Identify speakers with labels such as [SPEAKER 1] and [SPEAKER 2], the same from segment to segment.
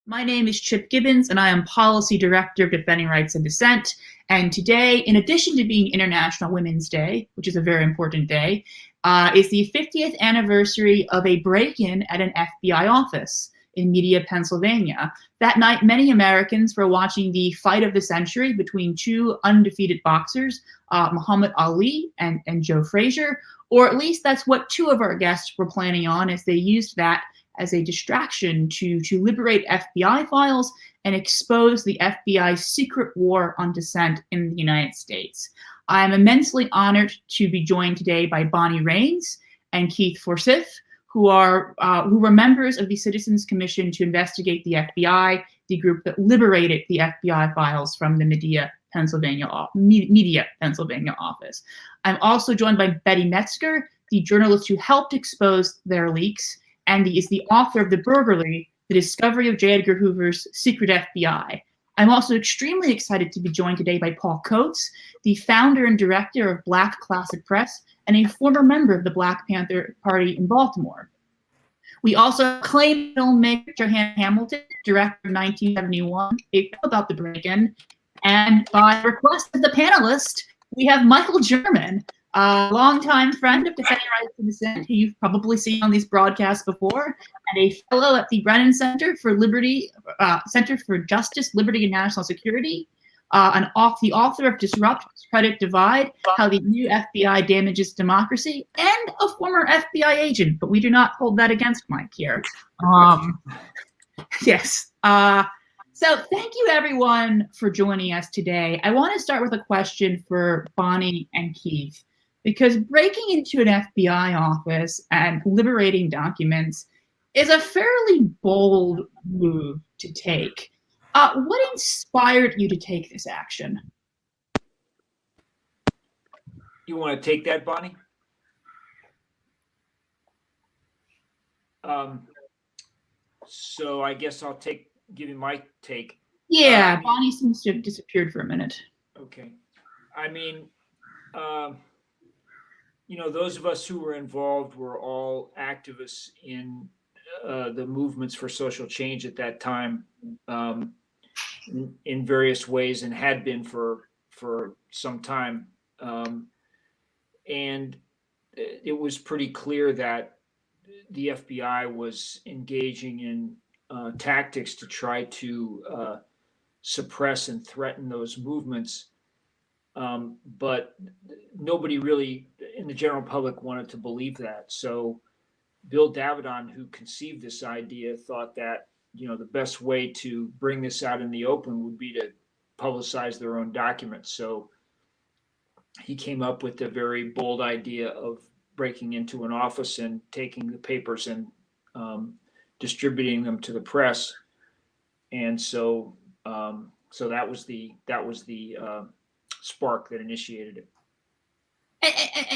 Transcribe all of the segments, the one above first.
[SPEAKER 1] My name is Chip Gibbons, and I am Policy Director of Defending Rights Dissent. And today, in addition to being International Women's Day, which is a very important day, is the 50th anniversary of a break-in at an FBI office in Media, Pennsylvania. That night, many Americans were watching the fight of the century between two undefeated boxers, Muhammad Ali and Joe Frazier, or at least that's what two of our guests were planning on, as they used that as a distraction to liberate FBI files and expose the FBI's secret war on dissent in the United States. I'm immensely honored to be joined today by Bonnie Raines and Keith Forsyth, who were members of the Citizens Commission to investigate the FBI, the group that liberated the FBI files from the Media, Pennsylvania office. I'm also joined by Betty Medsger, the journalist who helped expose their leaks, and is the author of the Burglary, the discovery of J. Edgar Hoover's secret FBI. I'm also extremely excited to be joined today by Paul Coates, the founder and director of Black Classic Press and a former member of the Black Panther Party in Baltimore. We also claim filmmaker Johanna Hamilton, director of 1971, a film about the break-in. And by request of the panelist, we have Michael German, a longtime friend of Defending Rights Dissent, who you've probably seen on these broadcasts before, and a fellow at the Brennan Center for Center for Justice, Liberty, and National Security, the author of Disrupt, Discredit, Divide, How the New FBI Damages Democracy, and a former FBI agent, but we do not hold that against Mike here. Yes. So thank you, everyone, for joining us today. I want to start with a question for Bonnie and Keith, because breaking into an FBI office and liberating documents is a fairly bold move to take. What inspired you to take this action?
[SPEAKER 2] You want to take that, Bonnie? So I guess I'll give you my take.
[SPEAKER 1] Yeah, Bonnie seems to have disappeared for a minute.
[SPEAKER 2] Okay. I mean, those of us who were involved were all activists in the movements for social change at that time, in various ways, and had been for some time. And it was pretty clear that the FBI was engaging in tactics to try to suppress and threaten those movements. But nobody really in the general public wanted to believe that. So Bill Davidon, who conceived this idea, thought that, the best way to bring this out in the open would be to publicize their own documents. So he came up with the very bold idea of breaking into an office and taking the papers and distributing them to the press. And so that was the spark that initiated it.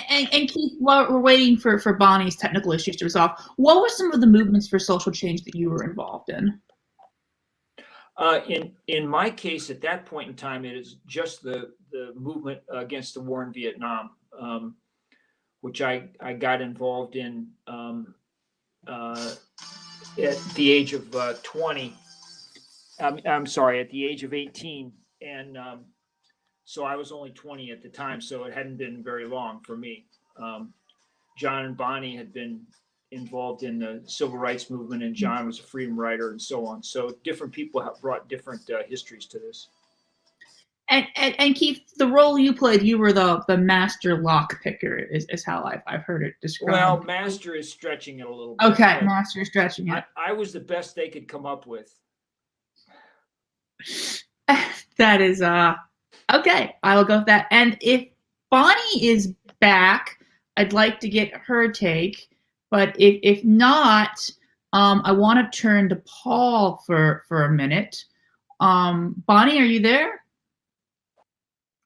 [SPEAKER 1] And Keith, while we're waiting for Bonnie's technical issues to resolve, what were some of the movements for social change that you were involved in?
[SPEAKER 2] In my case, at that point in time, it is just the movement against the war in Vietnam, which I got involved in at the age of 20. I'm sorry, at the age of 18, and so I was only 20 at the time, so it hadn't been very long for me. John and Bonnie had been involved in the civil rights movement, and John was a freedom writer and so on. So different people have brought different histories to this.
[SPEAKER 1] And Keith, the role you played, you were the master lock picker, is how I've heard it described.
[SPEAKER 2] Well, master is stretching it a little bit.
[SPEAKER 1] Okay, master is stretching it.
[SPEAKER 2] I was the best they could come up with.
[SPEAKER 1] That is okay, I will go with that. And if Bonnie is back, I'd like to get her take. But if not, I want to turn to Paul for a minute. Bonnie, are you there?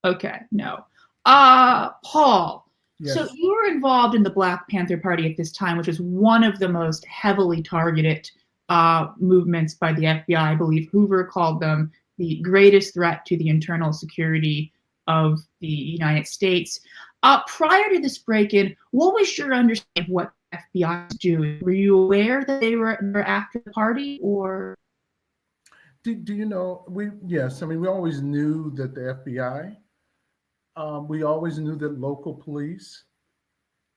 [SPEAKER 1] Okay, no. Paul, yes. So you were involved in the Black Panther Party at this time, which is one of the most heavily targeted movements by the FBI. I believe Hoover called them the greatest threat to the internal security of the United States. Prior to this break-in, what was your understanding of what FBI was doing? Were you aware that they were after the party, or?
[SPEAKER 3] Do you know, yes, I mean, we always knew that the FBI, we always knew that local police.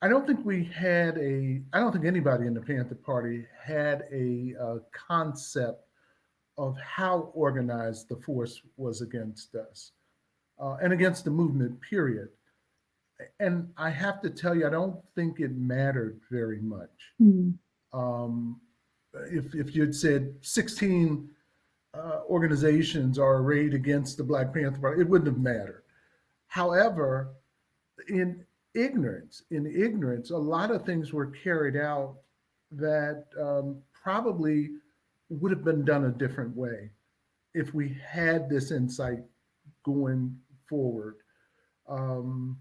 [SPEAKER 3] I don't think anybody in the Panther Party had a concept of how organized the force was against us and against the movement, period. And I have to tell you, I don't think it mattered very much.
[SPEAKER 1] Mm.
[SPEAKER 3] Um, if you'd said 16 organizations are arrayed against the Black Panther Party, it wouldn't have mattered. However, in ignorance, a lot of things were carried out that probably would have been done a different way if we had this insight going forward. Um,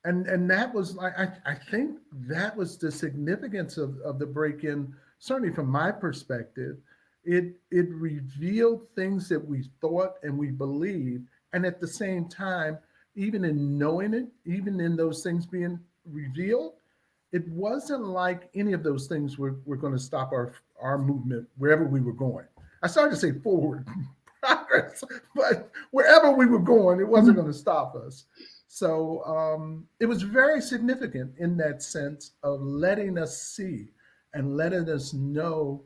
[SPEAKER 3] and that was, I think that was the significance of the break-in, certainly from my perspective. It revealed things that we thought and we believed, and at the same time, even in knowing it, even in those things being revealed, it wasn't like any of those things were going to stop our movement wherever we were going. I started to say forward progress, but wherever we were going, it wasn't going to stop us. So it was very significant in that sense of letting us see and letting us know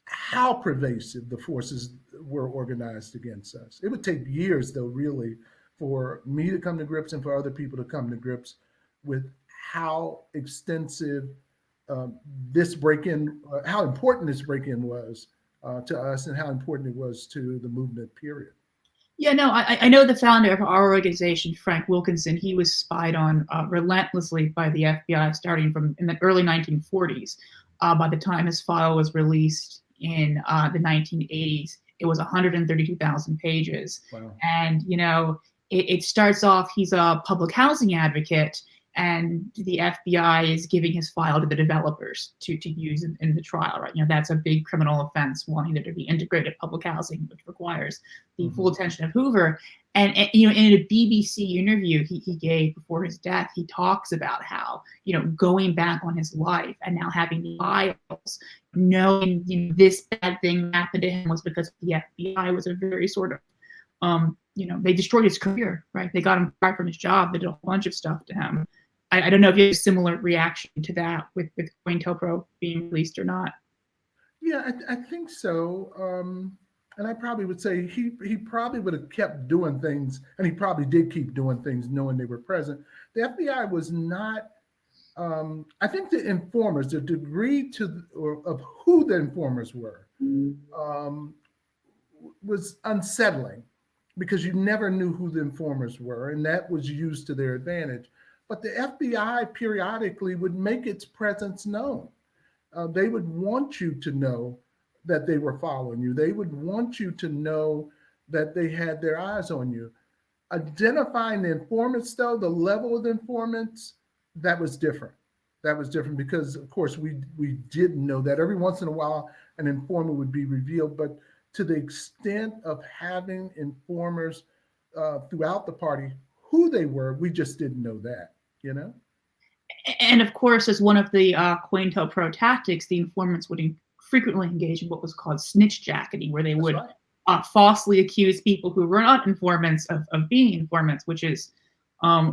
[SPEAKER 3] how pervasive the forces were organized against us. It would take years, though, really, for me to come to grips and for other people to come to grips with how extensive this break-in, how important this break-in was to us and how important it was to the movement, period.
[SPEAKER 1] Yeah, no, I know the founder of our organization, Frank Wilkinson. He was spied on relentlessly by the FBI starting from in the early 1940s. By the time his file was released in the 1980s, it was 132,000 pages.
[SPEAKER 3] Wow.
[SPEAKER 1] And, you know, it starts off, he's a public housing advocate, and the FBI is giving his file to the developers to use in the trial, right? You know, that's a big criminal offense, wanting there to be integrated public housing, which requires the full attention of Hoover. And you know, in a BBC interview he gave before his death, he talks about how, you know, going back on his life and now having the files, knowing, you know, this bad thing happened to him was because the FBI was a very sort of, you know, they destroyed his career, right? They got him fired from his job. They did a bunch of stuff to him. I don't know if you have a similar reaction to that with COINTELPRO being released or not.
[SPEAKER 3] Yeah, I think so. And I probably would say he probably would have kept doing things, and he probably did keep doing things knowing they were present. The FBI was not, I think the informers, the degree of who the informers were, was unsettling because you never knew who the informers were, and that was used to their advantage. But the FBI periodically would make its presence known. They would want you to know that they were following you. They would want you to know that they had their eyes on you. Identifying the informants, though, the level of the informants, that was different. That was different because, of course, we didn't know that. Every once in a while, an informant would be revealed, but to the extent of having informers throughout the party, who they were, we just didn't know that, you know?
[SPEAKER 1] And of course, as one of the COINTELPRO tactics, the informants would frequently engage in what was called snitch jacketing, where they would falsely accuse people who were not informants of being informants, which is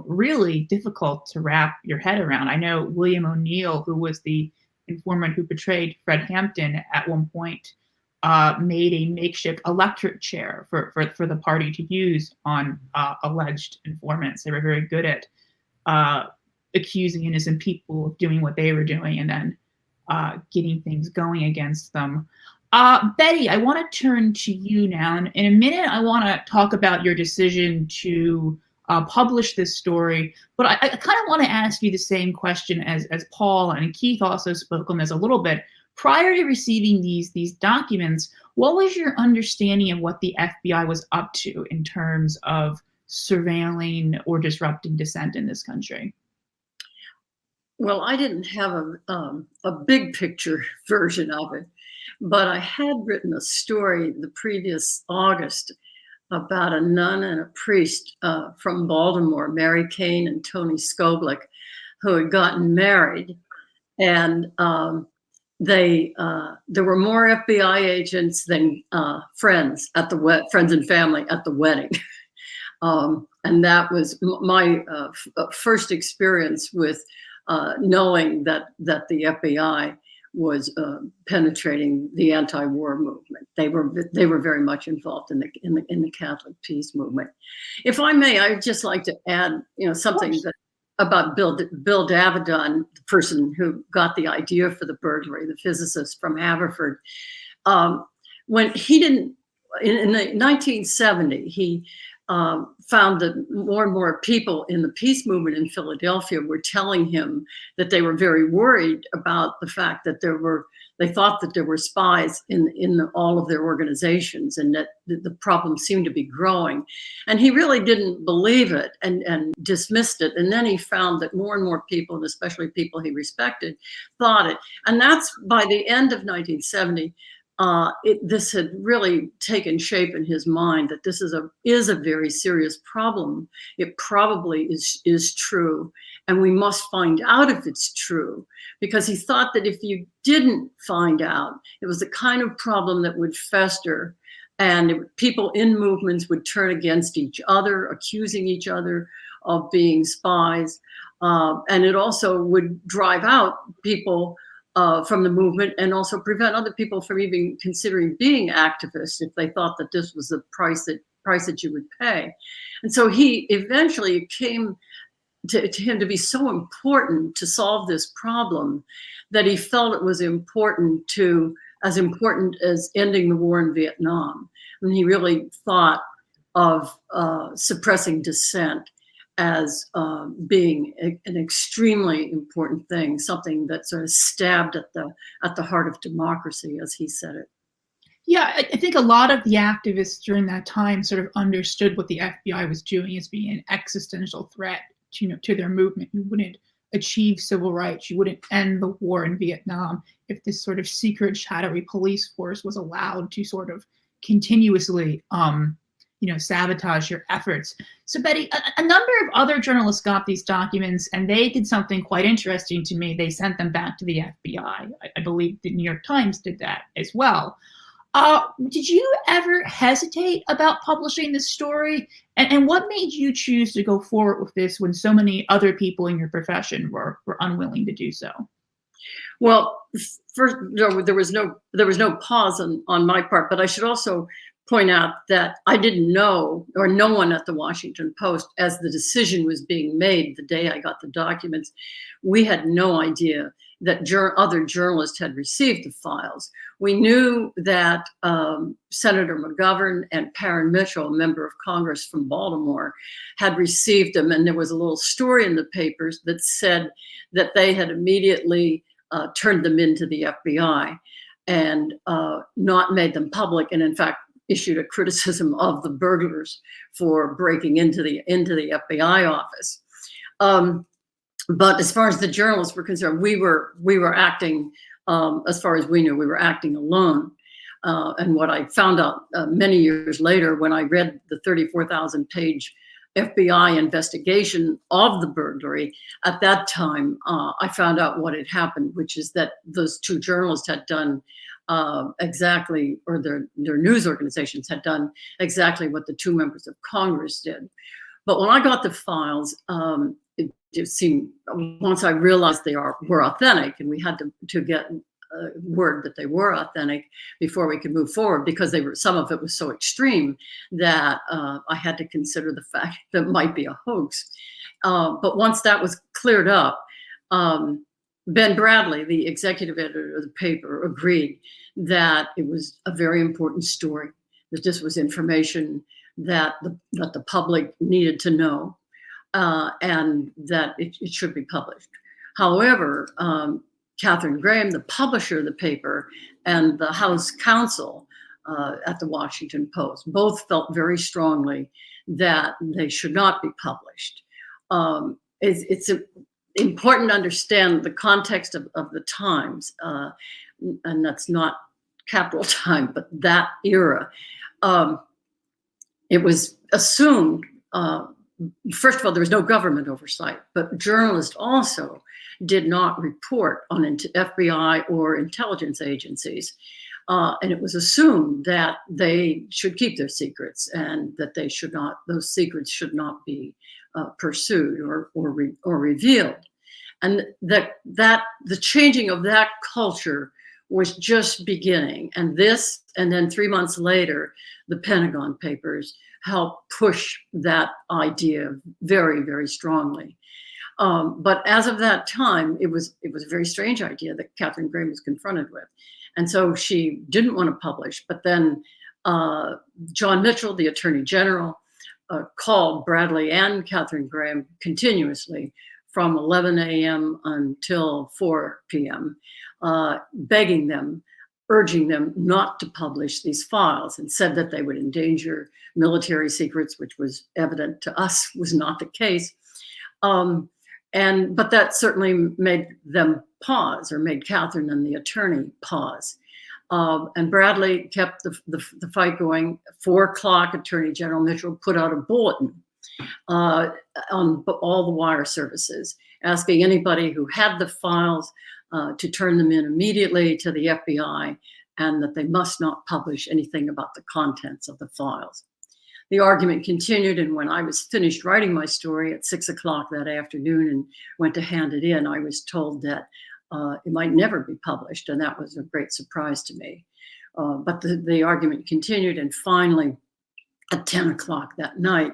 [SPEAKER 1] really difficult to wrap your head around. I know William O'Neill, who was the informant who betrayed Fred Hampton, at one point made a makeshift electric chair for the party to use on alleged informants. They were very good at accusing innocent people of doing what they were doing and then getting things going against them. Betty, I want to turn to you now. And in a minute, I want to talk about your decision to publish this story. But I kind of want to ask you the same question as Paul and Keith also spoke on this a little bit. Prior to receiving these documents, what was your understanding of what the FBI was up to in terms of surveilling or disrupting dissent in this country?
[SPEAKER 4] Well, I didn't have a big picture version of it, but I had written a story the previous August about a nun and a priest from Baltimore, Mary Kane and Tony Skoblik, who had gotten married. And there were more FBI agents than friends and family at the wedding. And that was my first experience with knowing that the FBI was penetrating the anti-war movement. They were very much involved in the Catholic peace movement. If I may, I'd just like to add, something about Bill Davidon, the person who got the idea for the burglary, the physicist from Haverford. When he didn't, in 1970, he found that more and more people in the peace movement in Philadelphia were telling him that they were very worried about the fact that they thought that there were spies in all of their organizations, and that the problem seemed to be growing. And he really didn't believe it and dismissed it. And then he found that more and more people, and especially people he respected, thought it. And that's by the end of 1970. This had really taken shape in his mind that this is a very serious problem. It probably is true, and we must find out if it's true, because he thought that if you didn't find out, it was the kind of problem that would fester, and people in movements would turn against each other, accusing each other of being spies, and it also would drive out people from the movement, and also prevent other people from even considering being activists if they thought that this was the price that you would pay. And so he eventually came to him to be so important to solve this problem that he felt it was as important as ending the war in Vietnam. And he really thought of suppressing dissent as being an extremely important thing, something that sort of stabbed at the heart of democracy, as he said it.
[SPEAKER 1] Yeah, I think a lot of the activists during that time sort of understood what the FBI was doing as being an existential threat to their movement. You wouldn't achieve civil rights, you wouldn't end the war in Vietnam if this sort of secret, shadowy police force was allowed to sort of continuously sabotage your efforts. So Betty, a number of other journalists got these documents, and they did something quite interesting to me. They sent them back to the FBI. I believe the New York Times did that as well. Did you ever hesitate about publishing this story? And what made you choose to go forward with this when so many other people in your profession were unwilling to do so?
[SPEAKER 4] Well, first, there was no pause on my part, but I should also point out that I didn't know, or no one at the Washington Post, as the decision was being made the day I got the documents, we had no idea that other journalists had received the files. We knew that Senator McGovern and Parren Mitchell, a member of Congress from Baltimore, had received them, and there was a little story in the papers that said that they had immediately turned them into the FBI and not made them public, and in fact issued a criticism of the burglars for breaking into the FBI office. But as far as the journalists were concerned, we were acting, as far as we knew, we were acting alone. And what I found out many years later, when I read the 34,000-page FBI investigation of the burglary, at that time, I found out what had happened, which is that those two journalists had done exactly, or their news organizations had done exactly what the two members of Congress did. But when I got the files, it just seemed, once I realized they were authentic, and we had to get word that they were authentic before we could move forward, because some of it was so extreme that I had to consider the fact that it might be a hoax. But once that was cleared up, Ben Bradley, the executive editor of the paper, agreed that it was a very important story, that this was information that the public needed to know, and that it should be published. However, Catherine Graham, the publisher of the paper, and the House counsel at the Washington Post both felt very strongly that they should not be published. It's important to understand the context of the times, and that's not capital time, but that era. It was assumed, first of all, there was no government oversight, but journalists also did not report on FBI or intelligence agencies. And it was assumed that they should keep their secrets and that they should not; those secrets should not be pursued or revealed. And that the changing of that culture was just beginning. And then 3 months later, the Pentagon Papers helped push that idea very, very strongly. But as of that time, it was a very strange idea that Katharine Graham was confronted with. And so she didn't want to publish. But then John Mitchell, the Attorney General, called Bradley and Katharine Graham continuously from 11 a.m. until 4 p.m., begging them, urging them not to publish these files, and said that they would endanger military secrets, which was evident to us was not the case. But that certainly made them pause, or made Katharine and the attorney pause. And Bradley kept the fight going. 4 o'clock, Attorney General Mitchell put out a bulletin on all the wire services, asking anybody who had the files to turn them in immediately to the FBI, and that they must not publish anything about the contents of the files. The argument continued, and when I was finished writing my story at 6 o'clock that afternoon and went to hand it in, I was told that it might never be published, and that was a great surprise to me. But the argument continued, and finally, at 10 o'clock that night,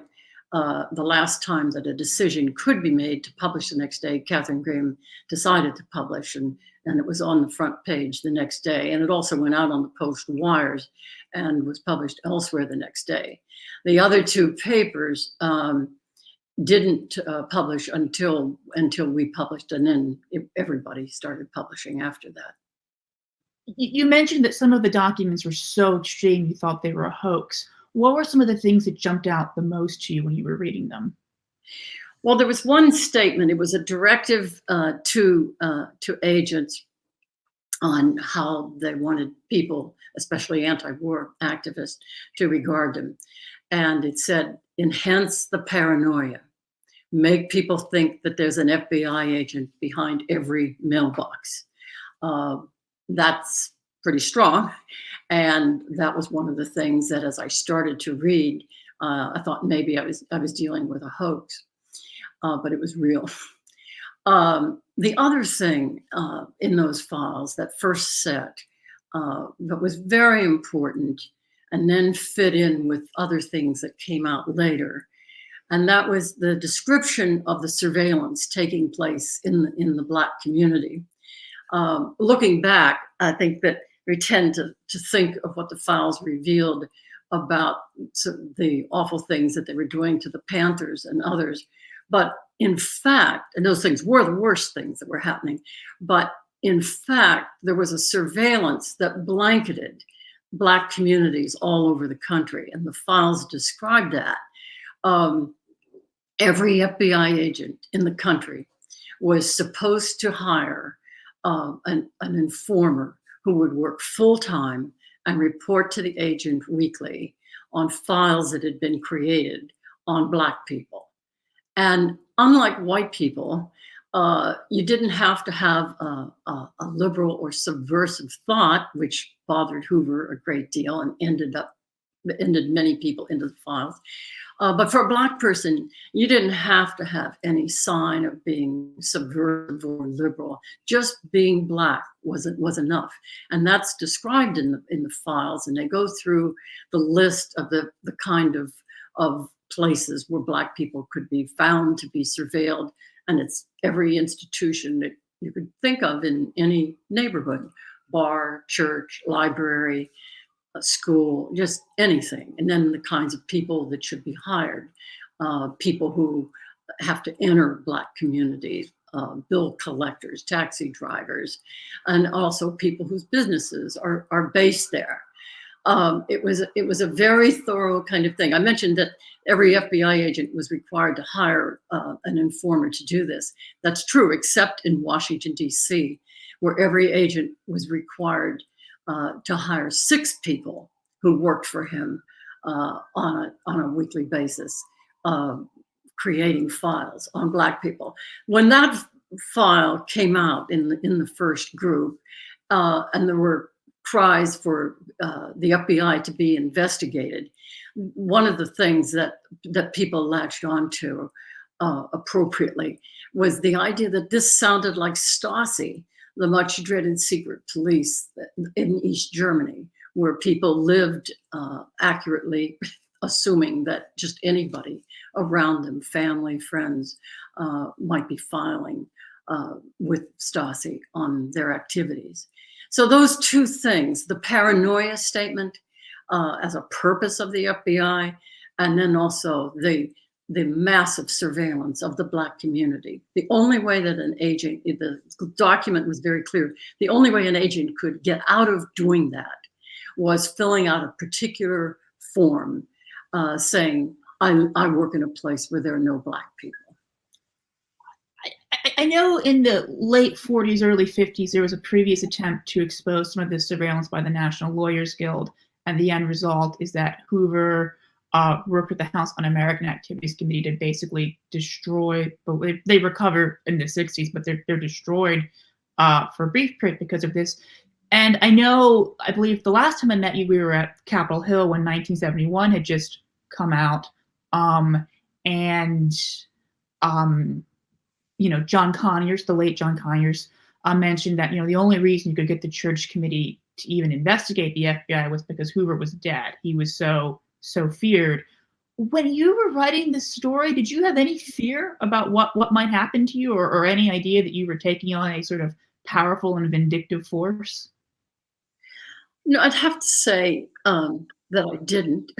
[SPEAKER 4] the last time that a decision could be made to publish the next day, Katharine Graham decided to publish, and it was on the front page the next day. And it also went out on the Post Wires and was published elsewhere the next day. The other two papers didn't publish until we published, and then everybody started publishing after that.
[SPEAKER 1] You mentioned that some of the documents were so extreme you thought they were a hoax. What were some of the things that jumped out the most to you when you were reading them?
[SPEAKER 4] Well, there was one statement. It was a directive to agents on how they wanted people, especially anti-war activists, to regard them. And it said, enhance the paranoia. Make people think that there's an FBI agent behind every mailbox. That's pretty strong. And that was one of the things that, as I started to read, I thought maybe I was dealing with a hoax, but it was real. The other thing in those files, that first set, that was very important, and then fit in with other things that came out later, and that was the description of the surveillance taking place in the Black community. Looking back, I think that we tend to think of what the files revealed about the awful things that they were doing to the Panthers and others. But in fact, and those things were the worst things that were happening, but in fact, there was a surveillance that blanketed Black communities all over the country, and the files described that. Every FBI agent in the country was supposed to hire an informer who would work full-time and report to the agent weekly on files that had been created on Black people. And unlike white people, you didn't have to have a liberal or subversive thought, which bothered Hoover a great deal and ended many people into the files. But for a Black person, you didn't have to have any sign of being subversive or liberal. Just being Black was enough, and that's described in the files. And they go through the list of the kind of places where Black people could be found to be surveilled, and it's every institution that you could think of in any neighborhood: bar, church, library, a school, just anything. And then the kinds of people that should be hired, people who have to enter Black communities, bill collectors, taxi drivers, and also people whose businesses are based there. It was a very thorough kind of thing. I mentioned that every FBI agent was required to hire an informer to do this. That's true, except in Washington, D.C., where every agent was required to hire 6 people who worked for him on a weekly basis, creating files on Black people. When that file came out in the first group, and there were cries for the FBI to be investigated, one of the things that people latched onto appropriately was the idea that this sounded like Stasi, the much dreaded secret police in East Germany, where people lived accurately assuming that just anybody around them, family, friends, might be filing with Stasi on their activities. So those two things, the paranoia statement as a purpose of the FBI, and then also the massive surveillance of the Black community. The only way that an agent, the document was very clear, the only way an agent could get out of doing that was filling out a particular form saying, I work in a place where there are no Black people.
[SPEAKER 1] I know in the late 40s, early 50s, there was a previous attempt to expose some of this surveillance by the National Lawyers Guild, and the end result is that Hoover worked with the House Un-American Activities Committee to basically destroy, but they recover in the 60s, but they're destroyed for brief print because of this. And I believe the last time I met you, we were at Capitol Hill when 1971 had just come out. John Conyers, the late John Conyers, mentioned that, the only reason you could get the Church Committee to even investigate the FBI was because Hoover was dead. He was so feared. When you were writing this story, did you have any fear about what might happen to you, or any idea that you were taking on a sort of powerful and vindictive force?
[SPEAKER 4] No, I'd have to say that I didn't,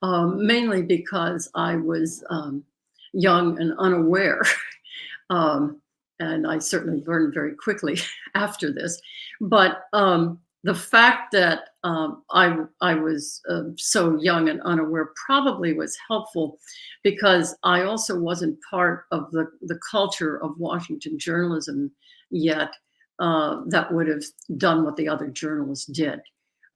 [SPEAKER 4] mainly because I was young and unaware. And I certainly learned very quickly after this. But the fact that I was so young and unaware probably was helpful, because I also wasn't part of the culture of Washington journalism yet that would have done what the other journalists did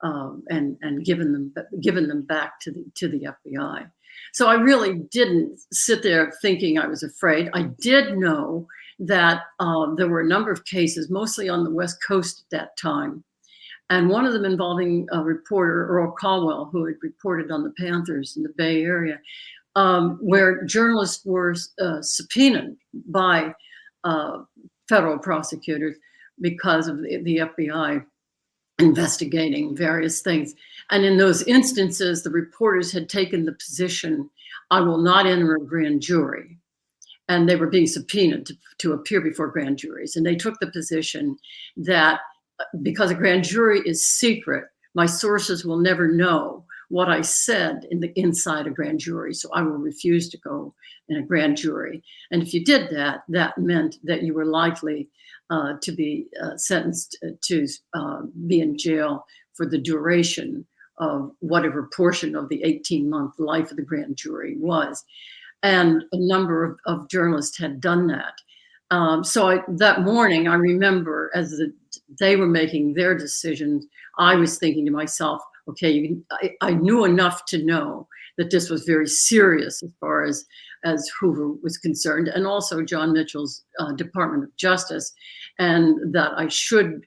[SPEAKER 4] and given them back to the FBI. So I really didn't sit there thinking I was afraid. I did know that there were a number of cases, mostly on the West Coast at that time, and one of them involving a reporter, Earl Caldwell, who had reported on the Panthers in the Bay Area, where journalists were subpoenaed by federal prosecutors because of the FBI investigating various things. And in those instances, the reporters had taken the position, I will not enter a grand jury. And they were being subpoenaed to appear before grand juries. And they took the position that because a grand jury is secret, my sources will never know what I said inside a grand jury. So I will refuse to go in a grand jury. And if you did that, that meant that you were likely to be sentenced to be in jail for the duration of whatever portion of the 18-month life of the grand jury was. And a number of journalists had done that. So that morning, I remember as they were making their decisions, I was thinking to myself, okay, I knew enough to know that this was very serious as far as Hoover was concerned, and also John Mitchell's Department of Justice, and that I should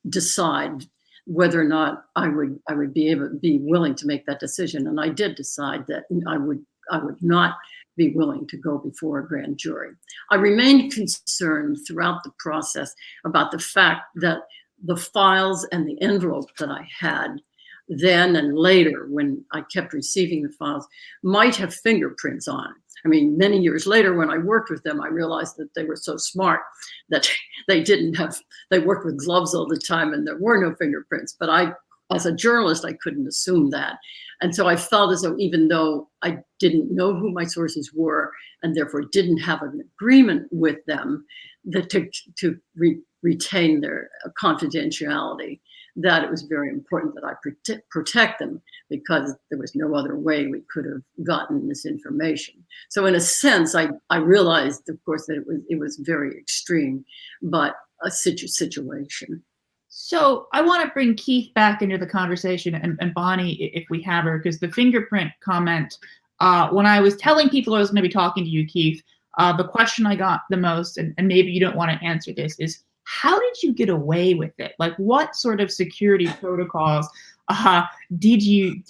[SPEAKER 4] decide whether or not I would be willing to make that decision. And I did decide that I would not be willing to go before a grand jury. I remained concerned throughout the process about the fact that the files and the envelope that I had then and later, when I kept receiving the files, might have fingerprints on it. I mean, many years later, when I worked with them, I realized that they were so smart that they worked with gloves all the time and there were no fingerprints. But as a journalist, I couldn't assume that. And so I felt as though, even though I didn't know who my sources were and therefore didn't have an agreement with them that to retain their confidentiality, that it was very important that I protect them, because there was no other way we could have gotten this information. So in a sense, I realized, of course, that it was very extreme, but a situation.
[SPEAKER 1] So I want to bring Keith back into the conversation, and Bonnie, if we have her, because the fingerprint comment, when I was telling people I was going to be talking to you, Keith, The question I got the most, and maybe you don't want to answer this, is how did you get away with it? Like, what sort of security protocols did you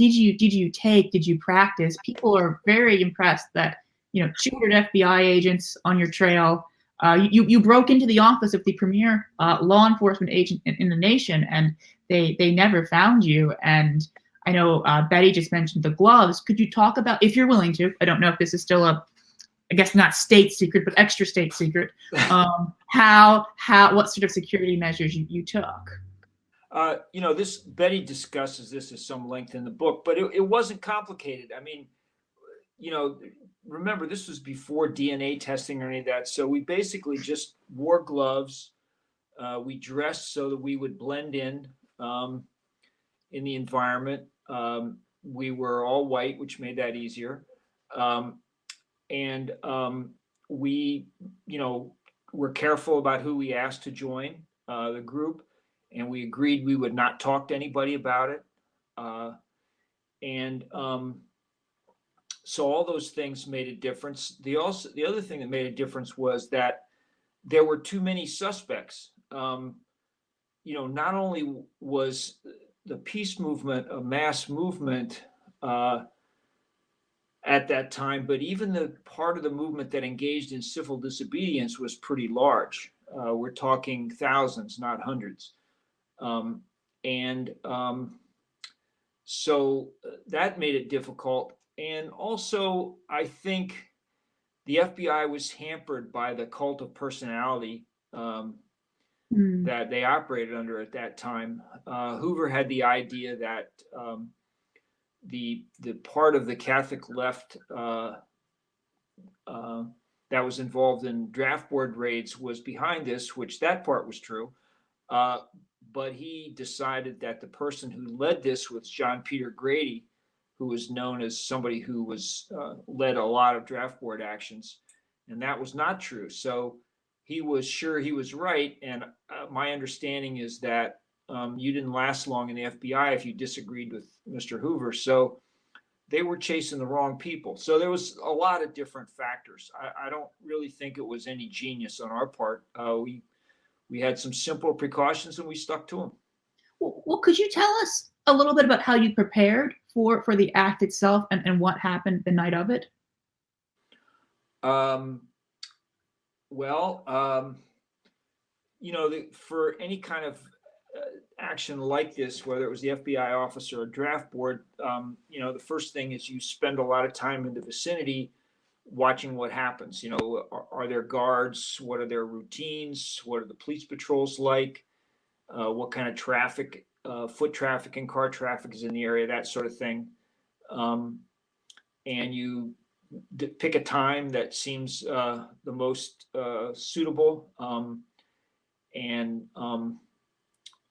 [SPEAKER 1] take? Did you practice? People are very impressed that 200 FBI agents on your trail. You broke into the office of the premier law enforcement agent in the nation, and they never found you. And I know Betty just mentioned the gloves. Could you talk about, if you're willing to? I don't know if this is still I guess not state secret, but extra state secret. What sort of security measures you took?
[SPEAKER 2] This Betty discusses this at some length in the book, but it wasn't complicated. I mean, remember, this was before DNA testing or any of that. So we basically just wore gloves. We dressed so that we would blend in the environment. We were all white, which made that easier. And we, were careful about who we asked to join the group. And we agreed we would not talk to anybody about it. So all those things made a difference. The other thing that made a difference was that there were too many suspects. Not only was the peace movement a mass movement at that time, but even the part of the movement that engaged in civil disobedience was pretty large. We're talking thousands, not hundreds. So that made it difficult. And also, I think the FBI was hampered by the cult of personality that they operated under at that time. Hoover had the idea that the part of the Catholic left that was involved in draft board raids was behind this, which that part was true. But he decided that the person who led this was John Peter Grady, who was known as somebody who was led a lot of draft board actions, and that was not true. So he was sure he was right, and my understanding is that you didn't last long in the FBI if you disagreed with Mr. Hoover. So they were chasing the wrong people. So there was a lot of different factors. I don't really think it was any genius on our part. We had some simple precautions and we stuck to them.
[SPEAKER 1] Well, could you tell us a little bit about how you prepared for the act itself and what happened the night of it?
[SPEAKER 2] For any kind of action like this, whether it was the FBI officer or draft board, the first thing is you spend a lot of time in the vicinity watching what happens. Are there guards? What are their routines? What are the police patrols like? What kind of traffic, foot traffic and car traffic is in the area, that sort of thing. And you pick a time that seems the most suitable.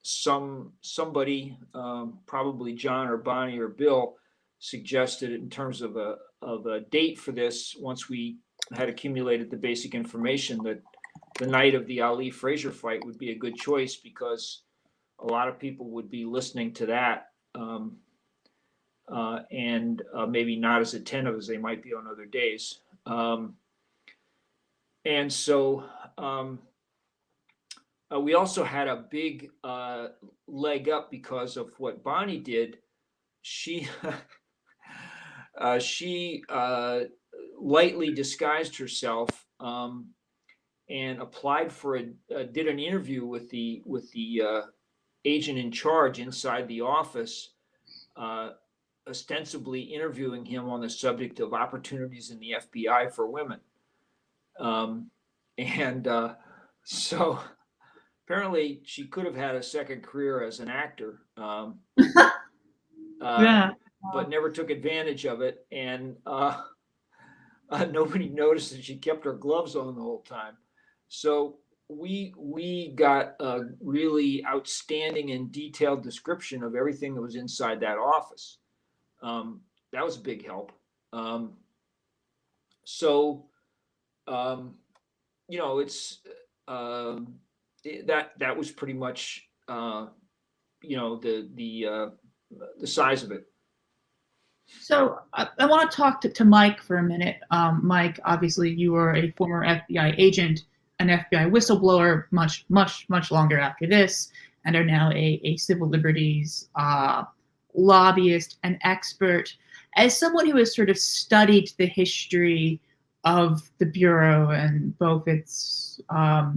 [SPEAKER 2] Somebody, probably John or Bonnie or Bill, suggested in terms of a date for this, once we had accumulated the basic information, that the night of the Ali Frazier fight would be a good choice because a lot of people would be listening to that, and maybe not as attentive as they might be on other days. We also had a big leg up because of what Bonnie did. She lightly disguised herself and applied for did an interview with the agent in charge inside the office, ostensibly interviewing him on the subject of opportunities in the FBI for women. So apparently she could have had a second career as an actor, but never took advantage of it. And nobody noticed that she kept her gloves on the whole time. So we got a really outstanding and detailed description of everything that was inside that office. That was a big help. That was pretty much the size of it.
[SPEAKER 1] So I want to talk to Mike for a minute. Mike, obviously you were a former FBI agent, an FBI whistleblower much longer after this, and are now a civil liberties lobbyist and expert. As someone who has sort of studied the history of the Bureau and both its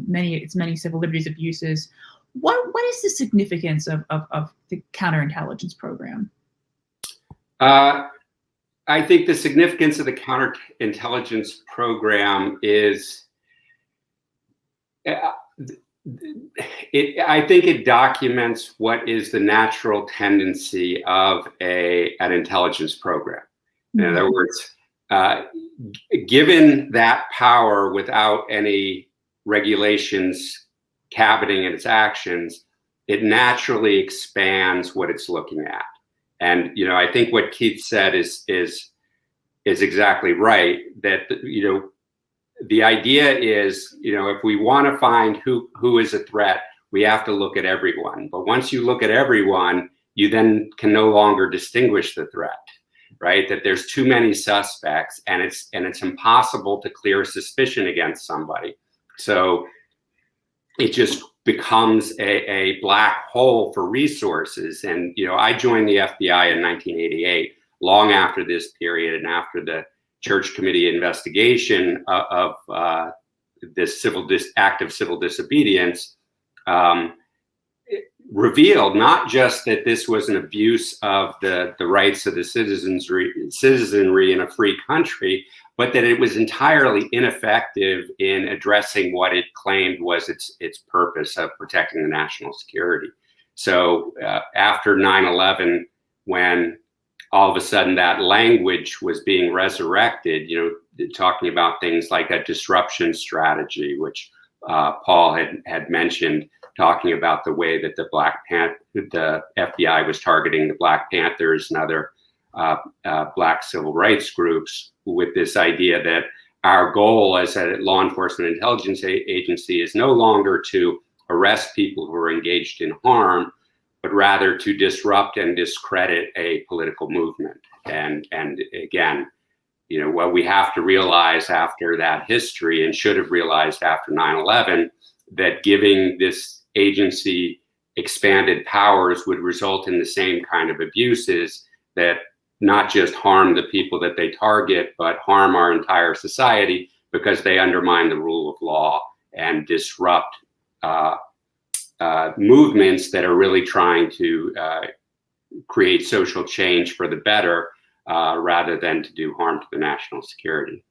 [SPEAKER 1] many civil liberties abuses, what is the significance of the counterintelligence program?
[SPEAKER 5] I think the significance of the counterintelligence program is, I think it documents what is the natural tendency of an intelligence program. In other words, given that power without any regulations cabining its actions, it naturally expands what it's looking at. And, you know, I think what Keith said is exactly right, that, you know, the idea is, you know, if we want to find who is a threat, we have to look at everyone. But once you look at everyone, you then can no longer distinguish the threat, right? That there's too many suspects and it's impossible to clear suspicion against somebody. So it just becomes a black hole for resources. And, you know, I joined the FBI in 1988, long after this period and after the Church Committee investigation of this act of civil disobedience revealed not just that this was an abuse of the rights of the citizenry in a free country, but that it was entirely ineffective in addressing what it claimed was its purpose of protecting the national security. So after 9/11, when all of a sudden that language was being resurrected, you know, talking about things like a disruption strategy, which Paul had mentioned, talking about the way that the FBI was targeting the Black Panthers and other Black civil rights groups, with this idea that our goal as a law enforcement intelligence agency is no longer to arrest people who are engaged in harm, but rather to disrupt and discredit a political movement. And again, you know, what we have to realize after that history, and should have realized after 9/11, that giving this agency expanded powers would result in the same kind of abuses that not just harm the people that they target, but harm our entire society, because they undermine the rule of law and disrupt movements that are really trying to create social change for the better, rather than to do harm to the national security.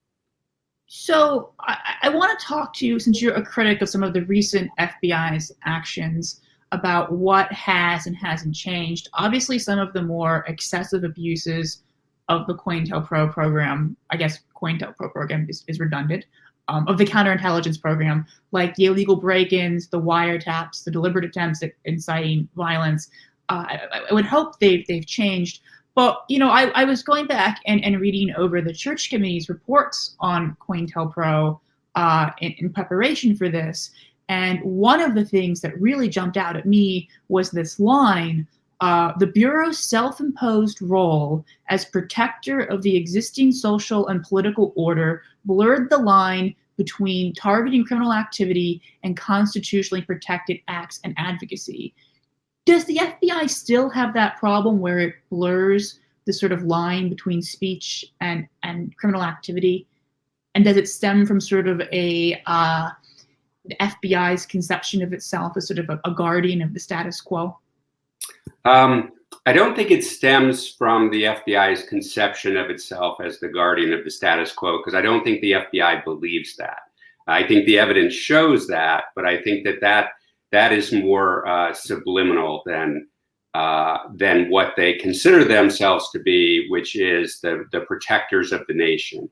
[SPEAKER 1] So I want to talk to you, since you're a critic of some of the recent FBI's actions, about what has and hasn't changed. Obviously, some of the more excessive abuses of the COINTELPRO program, I guess COINTELPRO program is redundant, of the counterintelligence program, like the illegal break-ins, the wiretaps, the deliberate attempts at inciting violence. I would hope they've changed. But, you know, I was going back and reading over the Church Committee's reports on COINTELPRO in preparation for this. And one of the things that really jumped out at me was this line: the Bureau's self-imposed role as protector of the existing social and political order blurred the line between targeting criminal activity and constitutionally protected acts and advocacy. Does the FBI still have that problem where it blurs the sort of line between speech and criminal activity? And does it stem from sort of the FBI's conception of itself as sort of a guardian of the status quo?
[SPEAKER 5] I don't think it stems from the FBI's conception of itself as the guardian of the status quo, because I don't think the FBI believes that. I think the evidence shows that, but I think that is more subliminal than what they consider themselves to be, which is the protectors of the nation.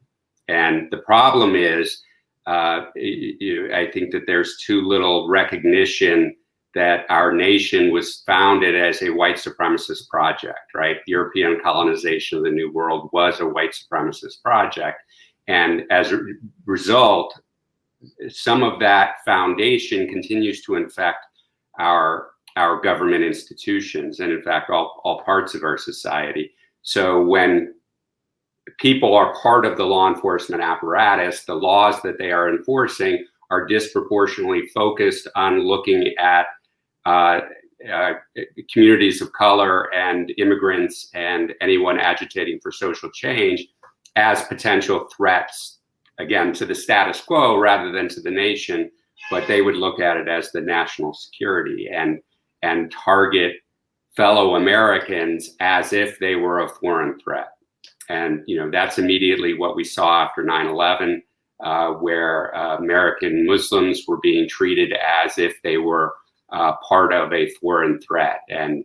[SPEAKER 5] And the problem is, I think that there's too little recognition that our nation was founded as a white supremacist project, right? European colonization of the New World was a white supremacist project. And as a result, some of that foundation continues to infect our government institutions, and in fact, all parts of our society. So when people are part of the law enforcement apparatus, the laws that they are enforcing are disproportionately focused on looking at communities of color and immigrants and anyone agitating for social change as potential threats, again, to the status quo rather than to the nation, but they would look at it as the national security and target fellow Americans as if they were a foreign threat. And, you know, that's immediately what we saw after 9/11, where American Muslims were being treated as if they were part of a foreign threat. And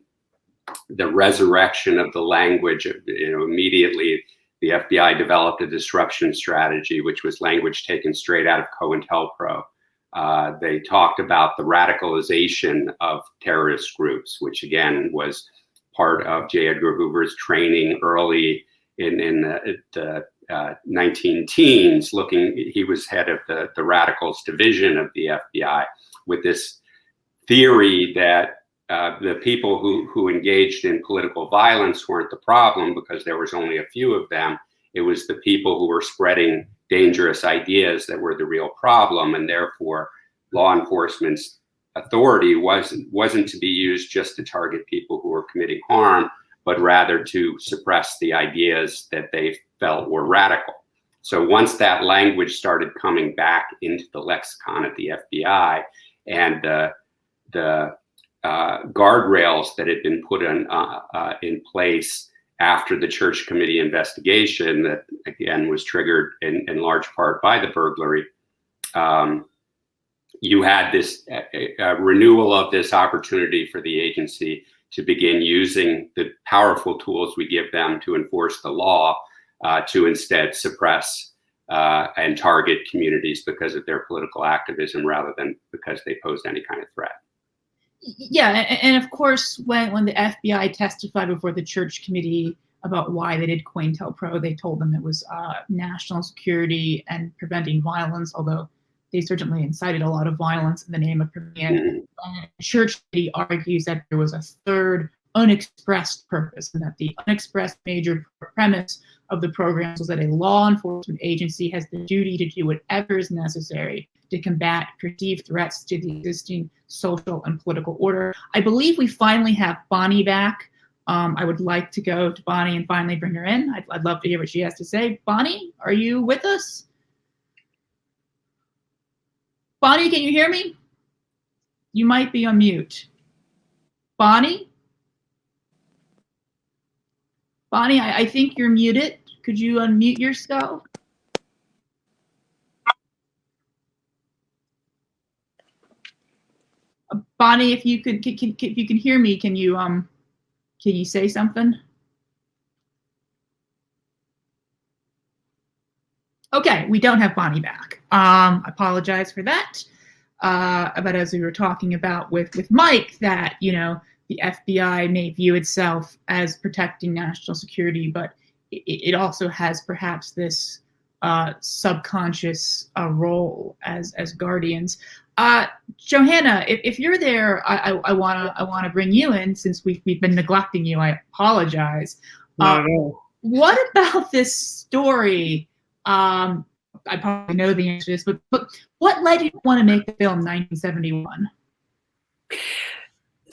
[SPEAKER 5] the resurrection of the language, you know, immediately the FBI developed a disruption strategy, which was language taken straight out of COINTELPRO. They talked about the radicalization of terrorist groups, which again was part of J. Edgar Hoover's training early in the 19-teens. He was head of the radicals division of the FBI, with this theory that the people who engaged in political violence weren't the problem because there was only a few of them. It was the people who were spreading dangerous ideas that were the real problem, and therefore law enforcement's authority wasn't to be used just to target people who were committing harm, but rather to suppress the ideas that they felt were radical. So once that language started coming back into the lexicon at the FBI, and the guardrails that had been put in place after the Church Committee investigation, that again was triggered in large part by the burglary, you had this renewal of this opportunity for the agency to begin using the powerful tools we give them to enforce the law to instead suppress and target communities because of their political activism rather than because they posed any kind of threat.
[SPEAKER 1] Yeah, and of course, when the FBI testified before the Church Committee about why they did COINTELPRO, they told them it was national security and preventing violence, although they certainly incited a lot of violence in the name of preventing it. The Church Committee argues that there was a third unexpressed purpose, and that the unexpressed major premise of the programs was that a law enforcement agency has the duty to do whatever is necessary to combat perceived threats to the existing social and political order. I believe we finally have Bonnie back. I would like to go to Bonnie and finally bring her in. I'd love to hear what she has to say. Bonnie, are you with us? Bonnie, can you hear me? You might be on mute. Bonnie? Bonnie, I think you're muted. Could you unmute yourself? Bonnie, if you could, if you can hear me, can you say something? Okay, we don't have Bonnie back. I apologize for that. But as we were talking about with Mike, that, you know, the FBI may view itself as protecting national security, but it also has perhaps this subconscious role as guardians. Johanna, if you're there, I wanna bring you in, since we've been neglecting you. I apologize. What about this story? I probably know the answer to this, but what led you to want to make the film 1971?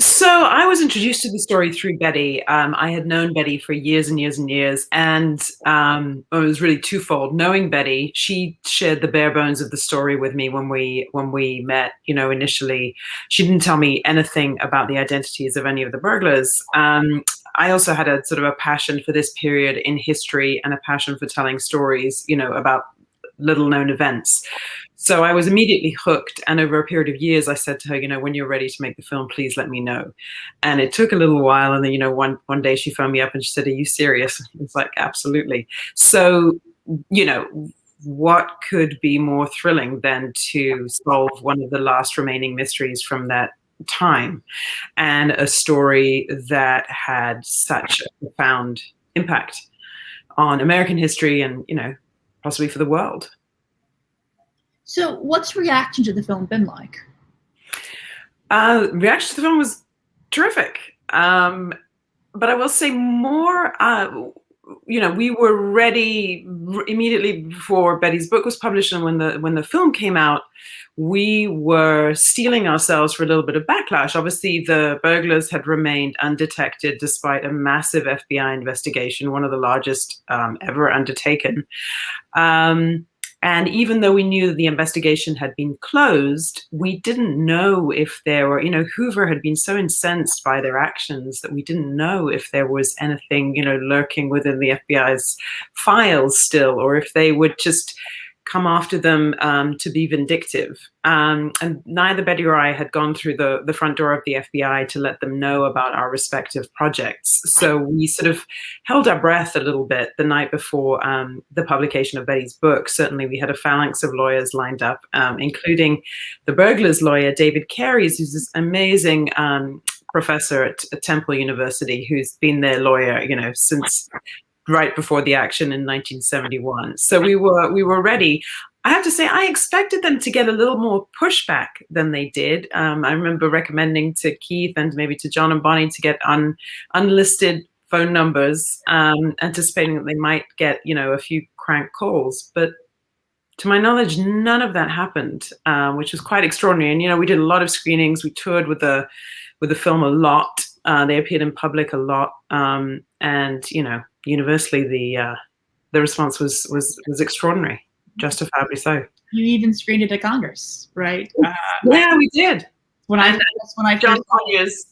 [SPEAKER 6] So I was introduced to the story through Betty. I had known Betty for years and years and years, and it was really twofold. Knowing Betty, she shared the bare bones of the story with me when we met. You know, initially, she didn't tell me anything about the identities of any of the burglars. I also had a sort of a passion for this period in history and a passion for telling stories, you know, about little known events. So I was immediately hooked. And over a period of years, I said to her, you know, when you're ready to make the film, please let me know. And it took a little while. And then, you know, one day she phoned me up and she said, are you serious? It's like, absolutely. So, you know, what could be more thrilling than to solve one of the last remaining mysteries from that time, and a story that had such a profound impact on American history and, you know, possibly for the world.
[SPEAKER 1] So what's reaction to the film been like?
[SPEAKER 6] Reaction to the film was terrific. but I will say more, we were ready immediately before Betty's book was published, and when the film came out, we were steeling ourselves for a little bit of backlash. Obviously, the burglars had remained undetected despite a massive FBI investigation, one of the largest ever undertaken. And even though we knew that the investigation had been closed, we didn't know if there were, Hoover had been so incensed by their actions that we didn't know if there was anything, lurking within the FBI's files still, or if they would just come after them to be vindictive. And neither Betty or I had gone through the front door of the FBI to let them know about our respective projects. So we sort of held our breath a little bit the night before the publication of Betty's book. Certainly we had a phalanx of lawyers lined up, including the burglars lawyer, David Carey's, who's this amazing professor at Temple University, who's been their lawyer, since right before the action in 1971. So we were ready. I have to say, I expected them to get a little more pushback than they did. I remember recommending to Keith and maybe to John and Bonnie to get unlisted phone numbers, anticipating that they might get, a few crank calls. But to my knowledge, none of that happened, which was quite extraordinary. And, we did a lot of screenings. We toured with the film a lot. They appeared in public a lot. And, universally, the response was extraordinary, justifiably so.
[SPEAKER 1] You even screened it at Congress, right?
[SPEAKER 6] Yeah, we did.
[SPEAKER 1] John
[SPEAKER 6] Conyers,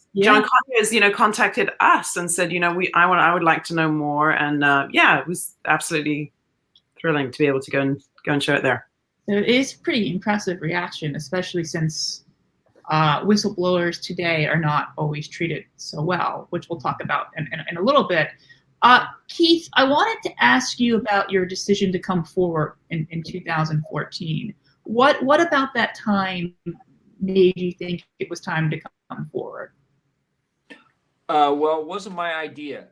[SPEAKER 6] contacted us and said, I would like to know more, and it was absolutely thrilling to be able to go and show it there.
[SPEAKER 1] So it is pretty impressive reaction, especially since whistleblowers today are not always treated so well, which we'll talk about in a little bit. Keith, I wanted to ask you about your decision to come forward in 2014. What about that time made you think it was time to come forward?
[SPEAKER 2] Well, it wasn't my idea.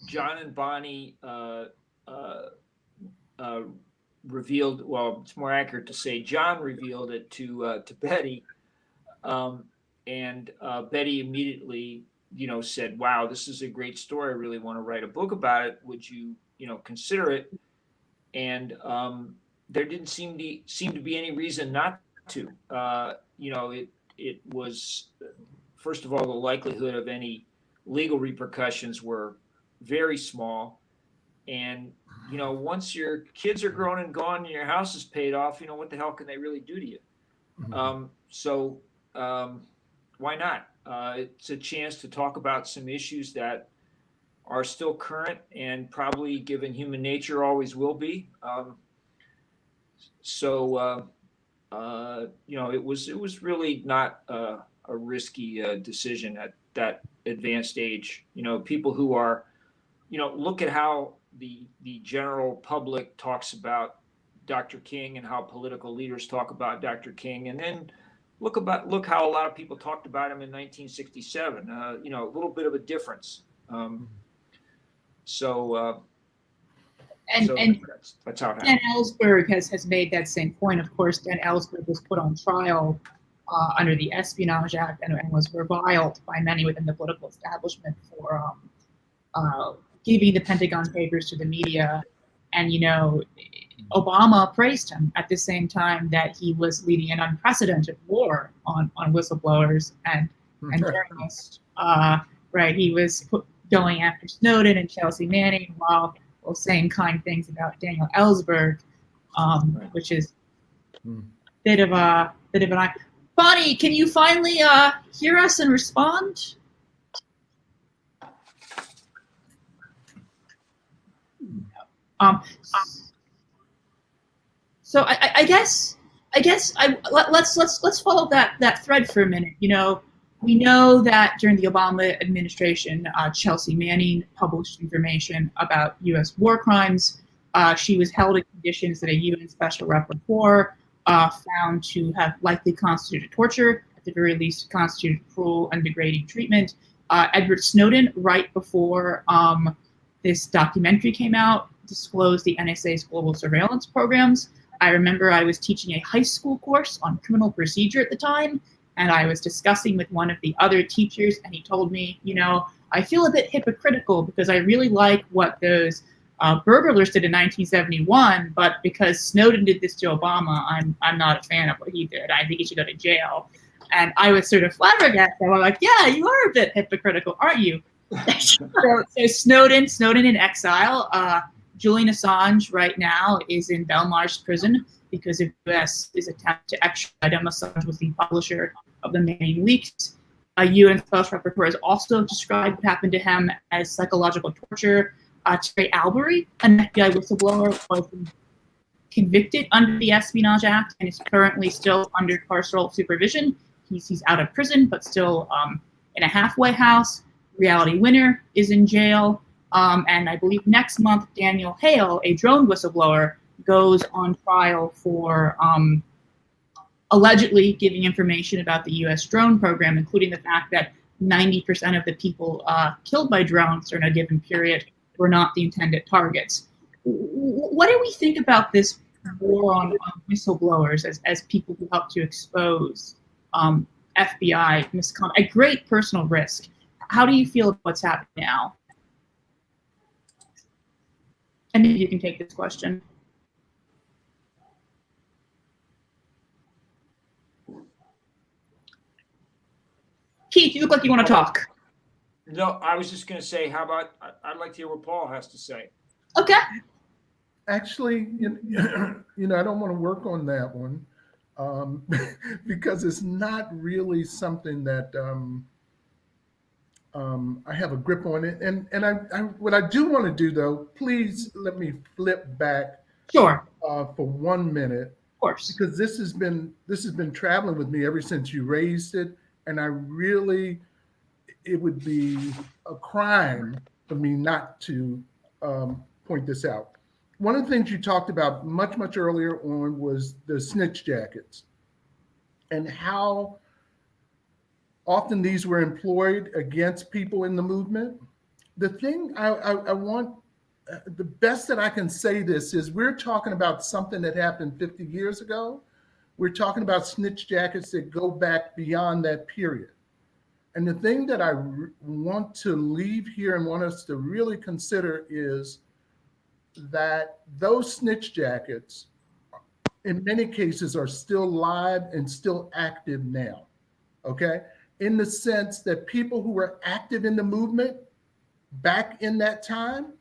[SPEAKER 2] John and Bonnie revealed, well, it's more accurate to say John revealed it to Betty, and Betty immediately, said, "Wow, this is a great story. I really want to write a book about it. Would you, consider it?" And there didn't seem to be any reason not to. It was, first of all, the likelihood of any legal repercussions were very small, and once your kids are grown and gone and your house is paid off, what the hell can they really do to you? Mm-hmm. Why not? It's a chance to talk about some issues that are still current and probably, given human nature, always will be. It was really not a risky decision at that advanced age. People who are, look at how the general public talks about Dr. King and how political leaders talk about Dr. King, and then look how a lot of people talked about him in 1967. A little bit of a difference. That's how it happened.
[SPEAKER 1] Dan Ellsberg has made that same point. Of course, Dan Ellsberg was put on trial under the Espionage Act and was reviled by many within the political establishment for giving the Pentagon Papers to the media. And, Obama praised him at the same time that he was leading an unprecedented war on whistleblowers and journalists. Right, he was going after Snowden and Chelsea Manning while saying kind things about Daniel Ellsberg, which is a bit of an. Bonnie, can you finally hear us and respond? So I guess let's follow that thread for a minute. We know that during the Obama administration, Chelsea Manning published information about U.S. war crimes. She was held in conditions that a UN Special Rapporteur found to have likely constituted torture, at the very least constituted cruel and degrading treatment. Edward Snowden, right before this documentary came out, disclosed the NSA's global surveillance programs. I remember I was teaching a high school course on criminal procedure at the time, and I was discussing with one of the other teachers, and he told me, I feel a bit hypocritical because I really like what those burglars did in 1971, but because Snowden did this to Obama, I'm not a fan of what he did. I think he should go to jail. And I was sort of flabbergasted. I'm like, yeah, you are a bit hypocritical, aren't you? so Snowden in exile. Julian Assange right now is in Belmarsh prison because the U.S. is attempting to extradite him. Assange was the publisher of the main leaks. A UN special rapporteur has also described what happened to him as psychological torture. Terry Albury, an FBI whistleblower, was convicted under the Espionage Act and is currently still under carceral supervision. He's out of prison, but still in a halfway house. Reality Winner is in jail. And I believe next month, Daniel Hale, a drone whistleblower, goes on trial for allegedly giving information about the U.S. drone program, including the fact that 90% of the people killed by drones during a given period were not the intended targets. What do we think about this war on whistleblowers as people who help to expose FBI misconduct at great personal risk? How do you feel about what's happening now? And maybe you can take this question. Keith, you look like you want to talk.
[SPEAKER 2] No, I was just going to say, how about, I'd like to hear what Paul has to say.
[SPEAKER 1] Okay.
[SPEAKER 3] Actually, I don't want to work on that one because it's not really something that I have a grip on it. And what I do want to do, though, please let me flip back.
[SPEAKER 1] Sure.
[SPEAKER 3] For 1 minute.
[SPEAKER 1] Of course.
[SPEAKER 3] Because this has been traveling with me ever since you raised it, and it would be a crime for me not to point this out. One of the things you talked about much earlier on was the snitch jackets and how often these were employed against people in the movement. The thing I want, the best that I can say this is we're talking about something that happened 50 years ago. We're talking about snitch jackets that go back beyond that period. And the thing that I want to leave here and want us to really consider is that those snitch jackets, in many cases, are still live and still active now, okay? In the sense that people who were active in the movement back in that time,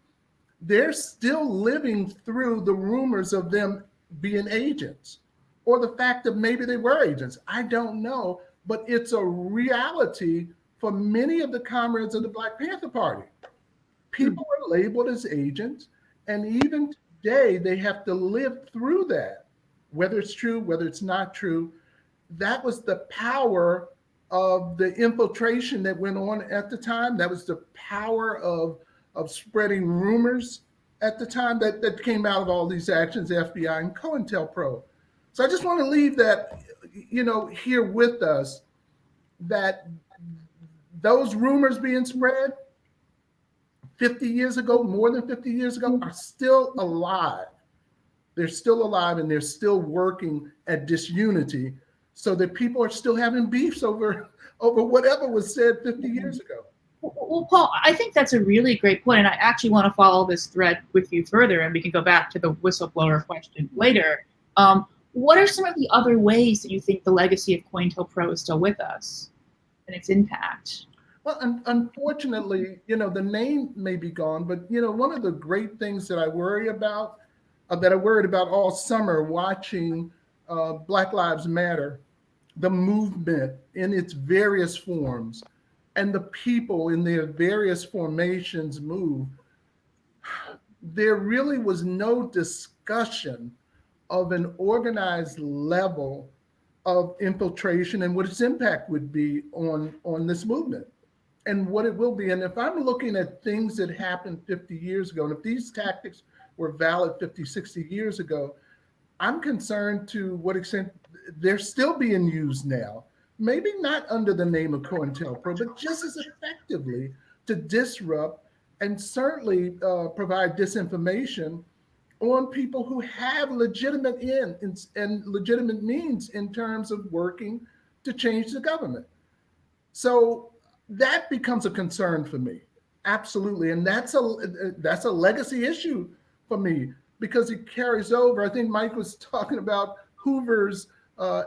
[SPEAKER 3] they're still living through the rumors of them being agents or the fact that maybe they were agents. I don't know, but it's a reality for many of the comrades of the Black Panther Party. People are labeled as agents, and even today they have to live through that, whether it's true, whether it's not true. That was the power of the infiltration that went on at the time. That was the power of spreading rumors at the time that came out of all these actions, FBI and COINTELPRO. So I just want to leave that, here with us, that those rumors being spread 50 years ago, more than 50 years ago, are still alive. They're still alive and they're still working at disunity so that people are still having beefs over whatever was said 50 years ago.
[SPEAKER 1] Well, Paul, I think that's a really great point, and I actually want to follow this thread with you further, and we can go back to the whistleblower question later. What are some of the other ways that you think the legacy of COINTELPRO is still with us and its impact?
[SPEAKER 3] Well, unfortunately, the name may be gone, but one of the great things that I worry about, that I worried about all summer watching Black Lives Matter, the movement in its various forms, and the people in their various formations move, there really was no discussion of an organized level of infiltration and what its impact would be on this movement and what it will be. And if I'm looking at things that happened 50 years ago, and if these tactics were valid 50, 60 years ago, I'm concerned to what extent they're still being used now. Maybe not under the name of COINTELPRO, but just as effectively to disrupt and certainly provide disinformation on people who have legitimate ends and legitimate means in terms of working to change the government. So that becomes a concern for me. Absolutely. And that's a legacy issue for me because it carries over. I think Mike was talking about Hoover's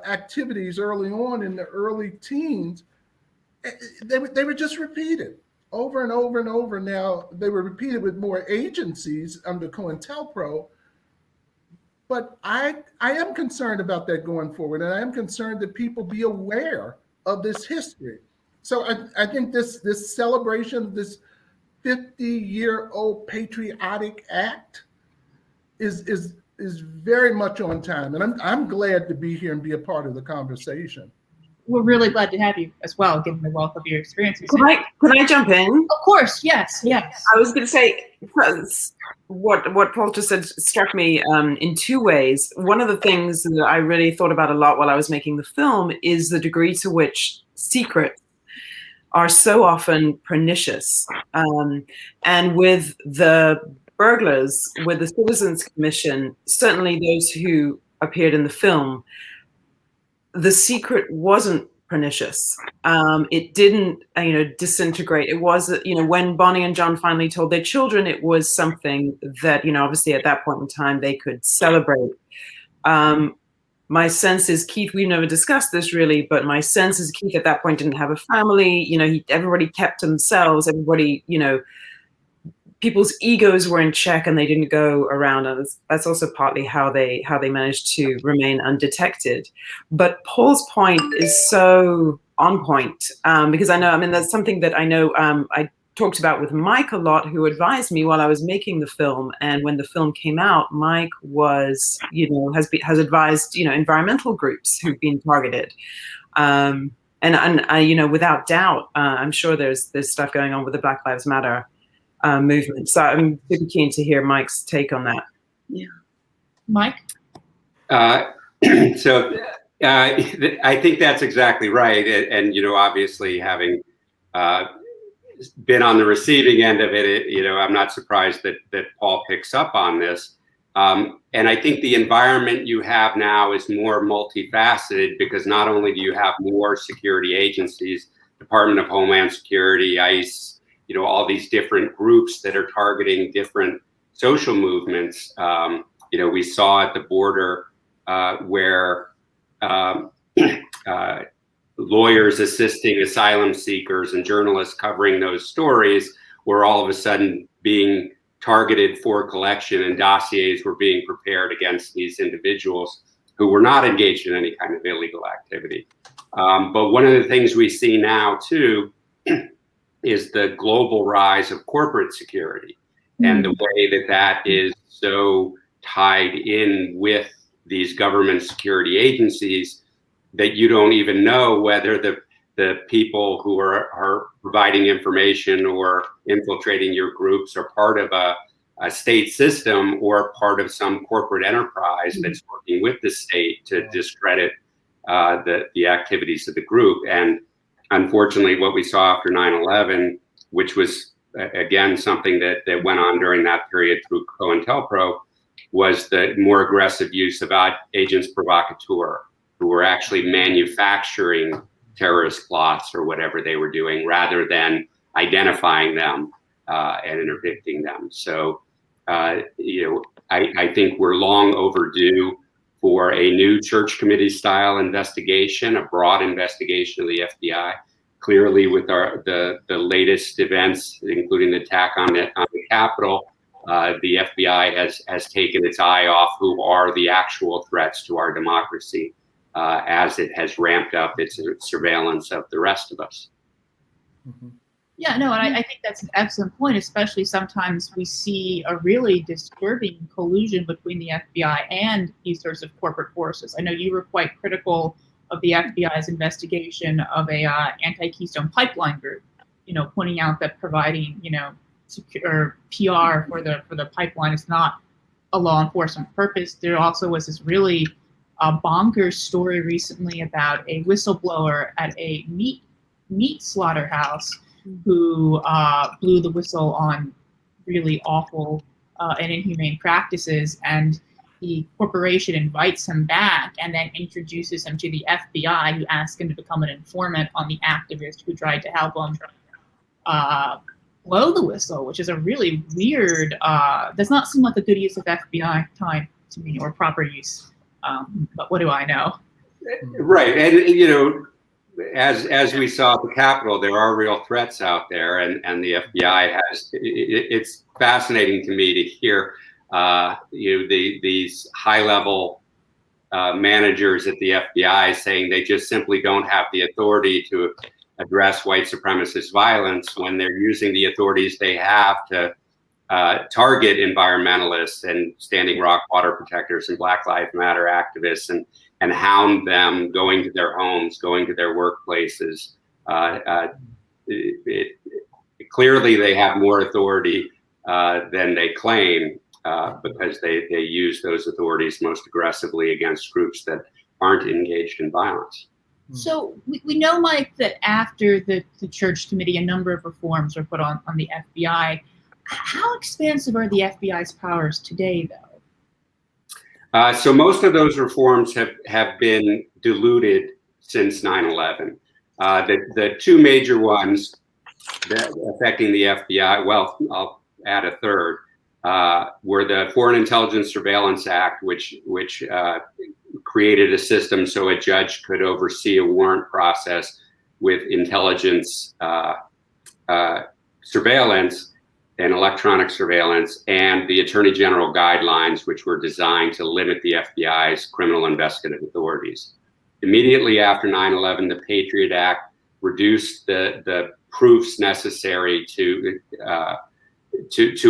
[SPEAKER 3] activities early on in the early teens. They were just repeated over and over and over. Now they were repeated with more agencies under COINTELPRO. But I am concerned about that going forward. And I am concerned that people be aware of this history. So I think this celebration of this 50-year-old patriotic act is very much on time. And I'm glad to be here and be a part of the conversation.
[SPEAKER 1] We're really glad to have you as well, given the wealth of your experiences.
[SPEAKER 6] Can I jump in?
[SPEAKER 1] Of course, yes.
[SPEAKER 6] I was going to say, what Paul just said struck me in two ways. One of the things that I really thought about a lot while I was making the film is the degree to which secrets are so often pernicious. And with the burglars, with the Citizens Commission, certainly those who appeared in the film, the secret wasn't pernicious. It didn't, disintegrate. It was, when Bonnie and John finally told their children, it was something that, obviously at that point in time they could celebrate. My sense is, Keith, we've never discussed this really, but my sense is Keith at that point didn't have a family. Everybody kept to themselves. Everybody, people's egos were in check and they didn't go around. And that's also partly how they managed to remain undetected. But Paul's point is so on point because that's something that I know I talked about with Mike a lot, who advised me while I was making the film. And when the film came out, Mike was, has advised, environmental groups who've been targeted. And without doubt, I'm sure there's stuff going on with the Black Lives Matter movement. So I'm super keen to hear Mike's take on that.
[SPEAKER 4] Yeah.
[SPEAKER 1] Mike?
[SPEAKER 5] So I think that's exactly right. And obviously having been on the receiving end of it, I'm not surprised that Paul picks up on this. And I think the environment you have now is more multifaceted because not only do you have more security agencies, Department of Homeland Security, ICE, all these different groups that are targeting different social movements. We saw at the border where lawyers assisting asylum seekers and journalists covering those stories were all of a sudden being targeted for collection, and dossiers were being prepared against these individuals who were not engaged in any kind of illegal activity. But one of the things we see now too is the global rise of corporate security and the way that is so tied in with these government security agencies that you don't even know whether the people who are providing information or infiltrating your groups are part of a state system or part of some corporate enterprise that's working with the state to discredit the activities of the group. And unfortunately, what we saw after 9/11, which was, again, something that went on during that period through COINTELPRO, was the more aggressive use of agents provocateur, who were actually manufacturing terrorist plots or whatever they were doing, rather than identifying them and interdicting them. So, I think we're long overdue for a new church committee style investigation, a broad investigation of the FBI. Clearly, with the latest events, including the attack on the Capitol, the FBI has taken its eye off who are the actual threats to our democracy as it has ramped up its surveillance of the rest of us.
[SPEAKER 3] Mm-hmm.
[SPEAKER 1] Yeah, no, and I think that's an excellent point, especially sometimes we see a really disturbing collusion between the FBI and these sorts of corporate forces. I know you were quite critical of the FBI's investigation of a anti-Keystone Pipeline group, pointing out that providing, secure PR for the pipeline is not a law enforcement purpose. There also was this really bonkers story recently about a whistleblower at a meat slaughterhouse who blew the whistle on really awful and inhumane practices, and the corporation invites him back and then introduces him to the FBI, who asks him to become an informant on the activist who tried to help him blow the whistle, which is a really weird, does not seem like a good use of FBI time to me, or proper use. But what do I know?
[SPEAKER 5] Right, and you know, as we saw at the Capitol, there are real threats out there, and the FBI has. It's fascinating to me to hear, you know, these high-level managers at the FBI saying they just simply don't have the authority to address white supremacist violence when they're using the authorities they have to target environmentalists and Standing Rock water protectors and Black Lives Matter activists and hound them, going to their homes, going to their workplaces. Clearly, they have more authority than they claim because they use those authorities most aggressively against groups that aren't engaged in violence.
[SPEAKER 1] So we know, Mike, that after the Church Committee, a number of reforms were put on the FBI. How expansive are the FBI's powers today, though?
[SPEAKER 5] So most of those reforms have been diluted since 9/11. The two major ones that affecting the FBI, well, I'll add a third, were the Foreign Intelligence Surveillance Act, which created a system so a judge could oversee a warrant process with intelligence surveillance and electronic surveillance, and the Attorney General guidelines, which were designed to limit the FBI's criminal investigative authorities. Immediately after 9/11, the Patriot Act reduced the proofs necessary to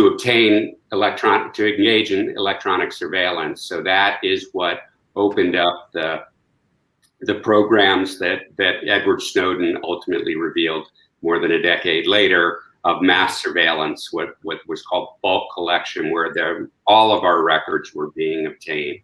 [SPEAKER 5] obtain to engage in electronic surveillance. So that is what opened up the programs that Edward Snowden ultimately revealed more than a decade later, of mass surveillance, what was called bulk collection, where all of our records were being obtained.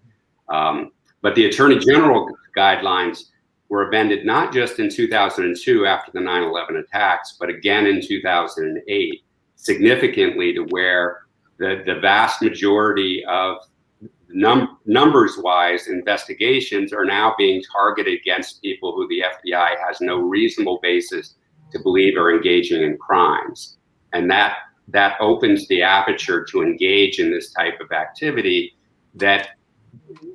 [SPEAKER 5] But the Attorney General guidelines were amended not just in 2002 after the 9/11 attacks, but again in 2008, significantly, to where the vast majority of numbers-wise investigations are now being targeted against people who the FBI has no reasonable basis to believe are engaging in crimes. And that opens the aperture to engage in this type of activity that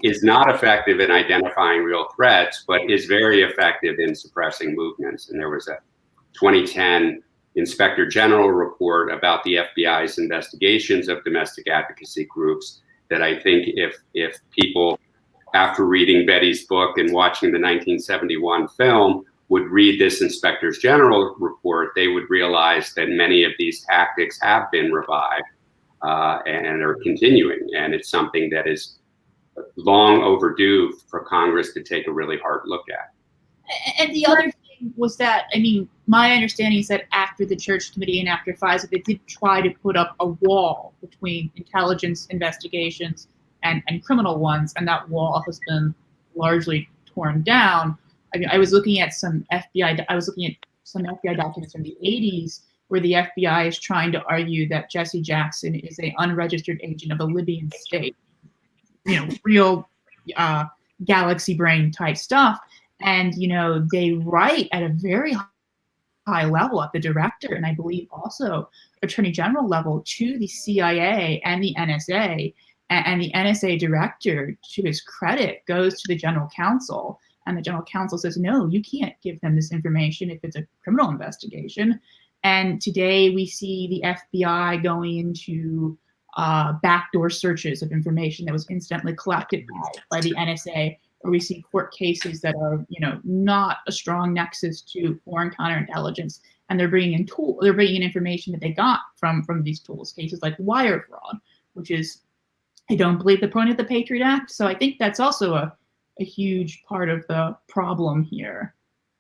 [SPEAKER 5] is not effective in identifying real threats, but is very effective in suppressing movements. And there was a 2010 Inspector General report about the FBI's investigations of domestic advocacy groups that I think if people, after reading Betty's book and watching the 1971 film, would read this Inspector General report, they would realize that many of these tactics have been revived and are continuing. And it's something that is long overdue for Congress to take a really hard look at.
[SPEAKER 1] And the other thing was that, I mean, my understanding is that after the Church Committee and after FISA, they did try to put up a wall between intelligence investigations and criminal ones, and that wall has been largely torn down. I mean, I was looking at some FBI documents from the 80s where the FBI is trying to argue that Jesse Jackson is an unregistered agent of a Libyan state. You know, real galaxy brain type stuff. And, you know, they write at a very high level at the director, and I believe also Attorney General level, to the CIA and the NSA. And the NSA director, to his credit, goes to the general counsel. And the general counsel says, no, you can't give them this information if it's a criminal investigation. And today we see the FBI going into backdoor searches of information that was incidentally collected by the NSA, or we see court cases that are, you know, not a strong nexus to foreign counterintelligence, and they're bringing in information that they got from these tools. Cases like wire fraud, which is, I don't believe, the point of the Patriot Act. So I think that's also a huge part of the problem here.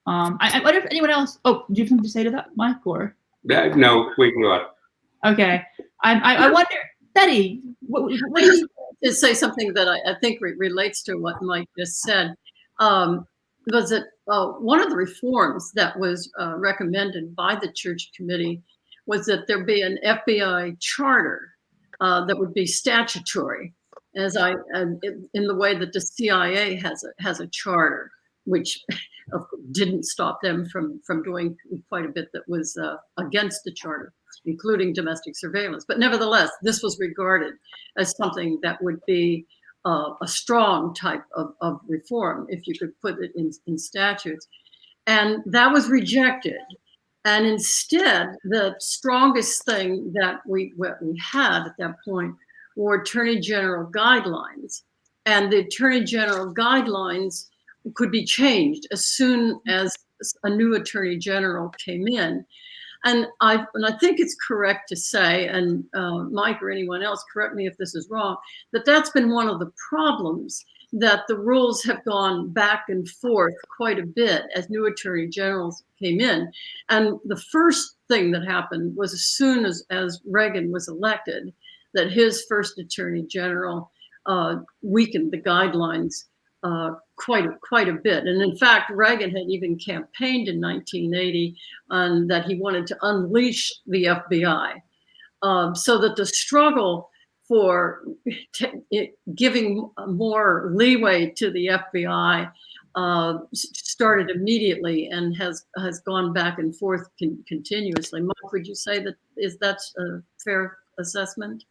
[SPEAKER 1] I wonder if anyone else. Oh, do you have something to say to that, Mike? Or
[SPEAKER 5] no, we can go on.
[SPEAKER 1] Okay, I wonder, Betty, what do you?
[SPEAKER 4] To say something that I think relates to what Mike just said, was that one of the reforms that was recommended by the Church Committee was that there be an FBI charter that would be statutory, in the way that the CIA has a charter, which didn't stop them from doing quite a bit that was against the charter, including domestic surveillance. But nevertheless, this was regarded as something that would be a strong type of reform, if you could put it in statutes. And that was rejected. And instead, the strongest thing that we had at that point were Attorney General guidelines. And the Attorney General guidelines could be changed as soon as a new Attorney General came in. And I think it's correct to say, and Mike or anyone else, correct me if this is wrong, that's been one of the problems, that the rules have gone back and forth quite a bit as new Attorney Generals came in. And the first thing that happened was, as soon as Reagan was elected, that his first Attorney General weakened the guidelines quite a bit. And in fact, Reagan had even campaigned in 1980 that he wanted to unleash the FBI, so that the struggle for giving more leeway to the FBI started immediately and has gone back and forth continuously. Mike, would you say that's a fair assessment?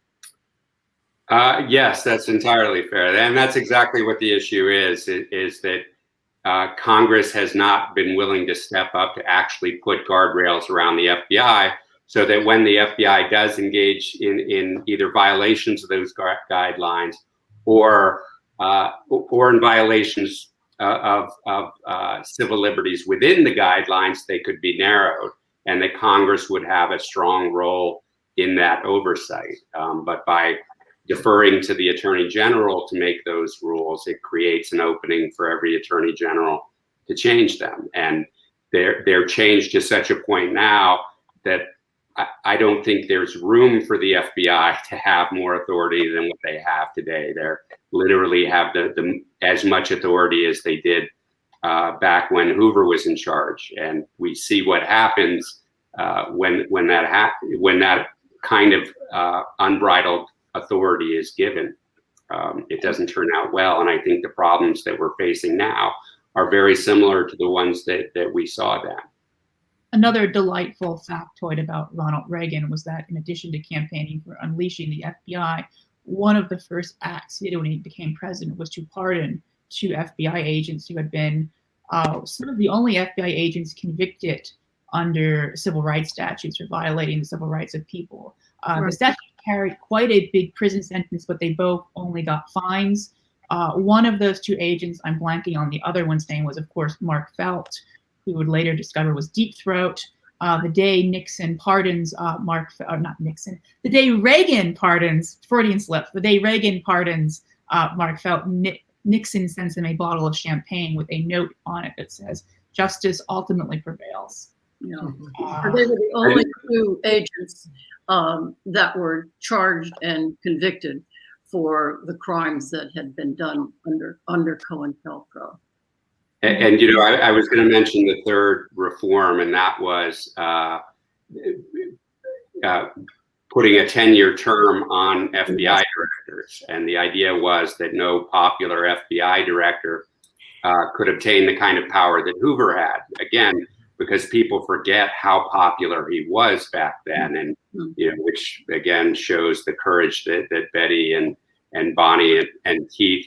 [SPEAKER 5] Yes, that's entirely fair. And that's exactly what the issue is that Congress has not been willing to step up to actually put guardrails around the FBI, so that when the FBI does engage in either violations of those guidelines or in violations of civil liberties within the guidelines, they could be narrowed, and that Congress would have a strong role in that oversight. But by deferring to the Attorney General to make those rules, it creates an opening for every Attorney General to change them. And they're changed to such a point now that I don't think there's room for the FBI to have more authority than what they have today. They're literally have as much authority as they did back when Hoover was in charge. And we see what happens when that kind of unbridled authority is given. It doesn't turn out well. And I think the problems that we're facing now are very similar to the ones that we saw then.
[SPEAKER 1] Another delightful factoid about Ronald Reagan was that, in addition to campaigning for unleashing the FBI, one of the first acts he did when he became president was to pardon 2 FBI agents who had been some of the only FBI agents convicted under civil rights statutes for violating the civil rights of people. The statute carried quite a big prison sentence, but they both only got fines. One of those 2 agents, I'm blanking on the other one's name, was of course Mark Felt, who would later discover was Deep Throat. The day Nixon pardons the day Reagan pardons, Freudian slip, the day Reagan pardons Mark Felt, Nixon sends him a bottle of champagne with a note on it that says, "Justice ultimately prevails."
[SPEAKER 4] They were the only 2 agents that were charged and convicted for the crimes that had been done under COINTELPRO.
[SPEAKER 5] And I was going to mention the third reform, and that was putting a 10-year term on FBI directors. And the idea was that no popular FBI director could obtain the kind of power that Hoover had. Again, because people forget how popular he was back then, and which again shows the courage that Betty and Bonnie and Keith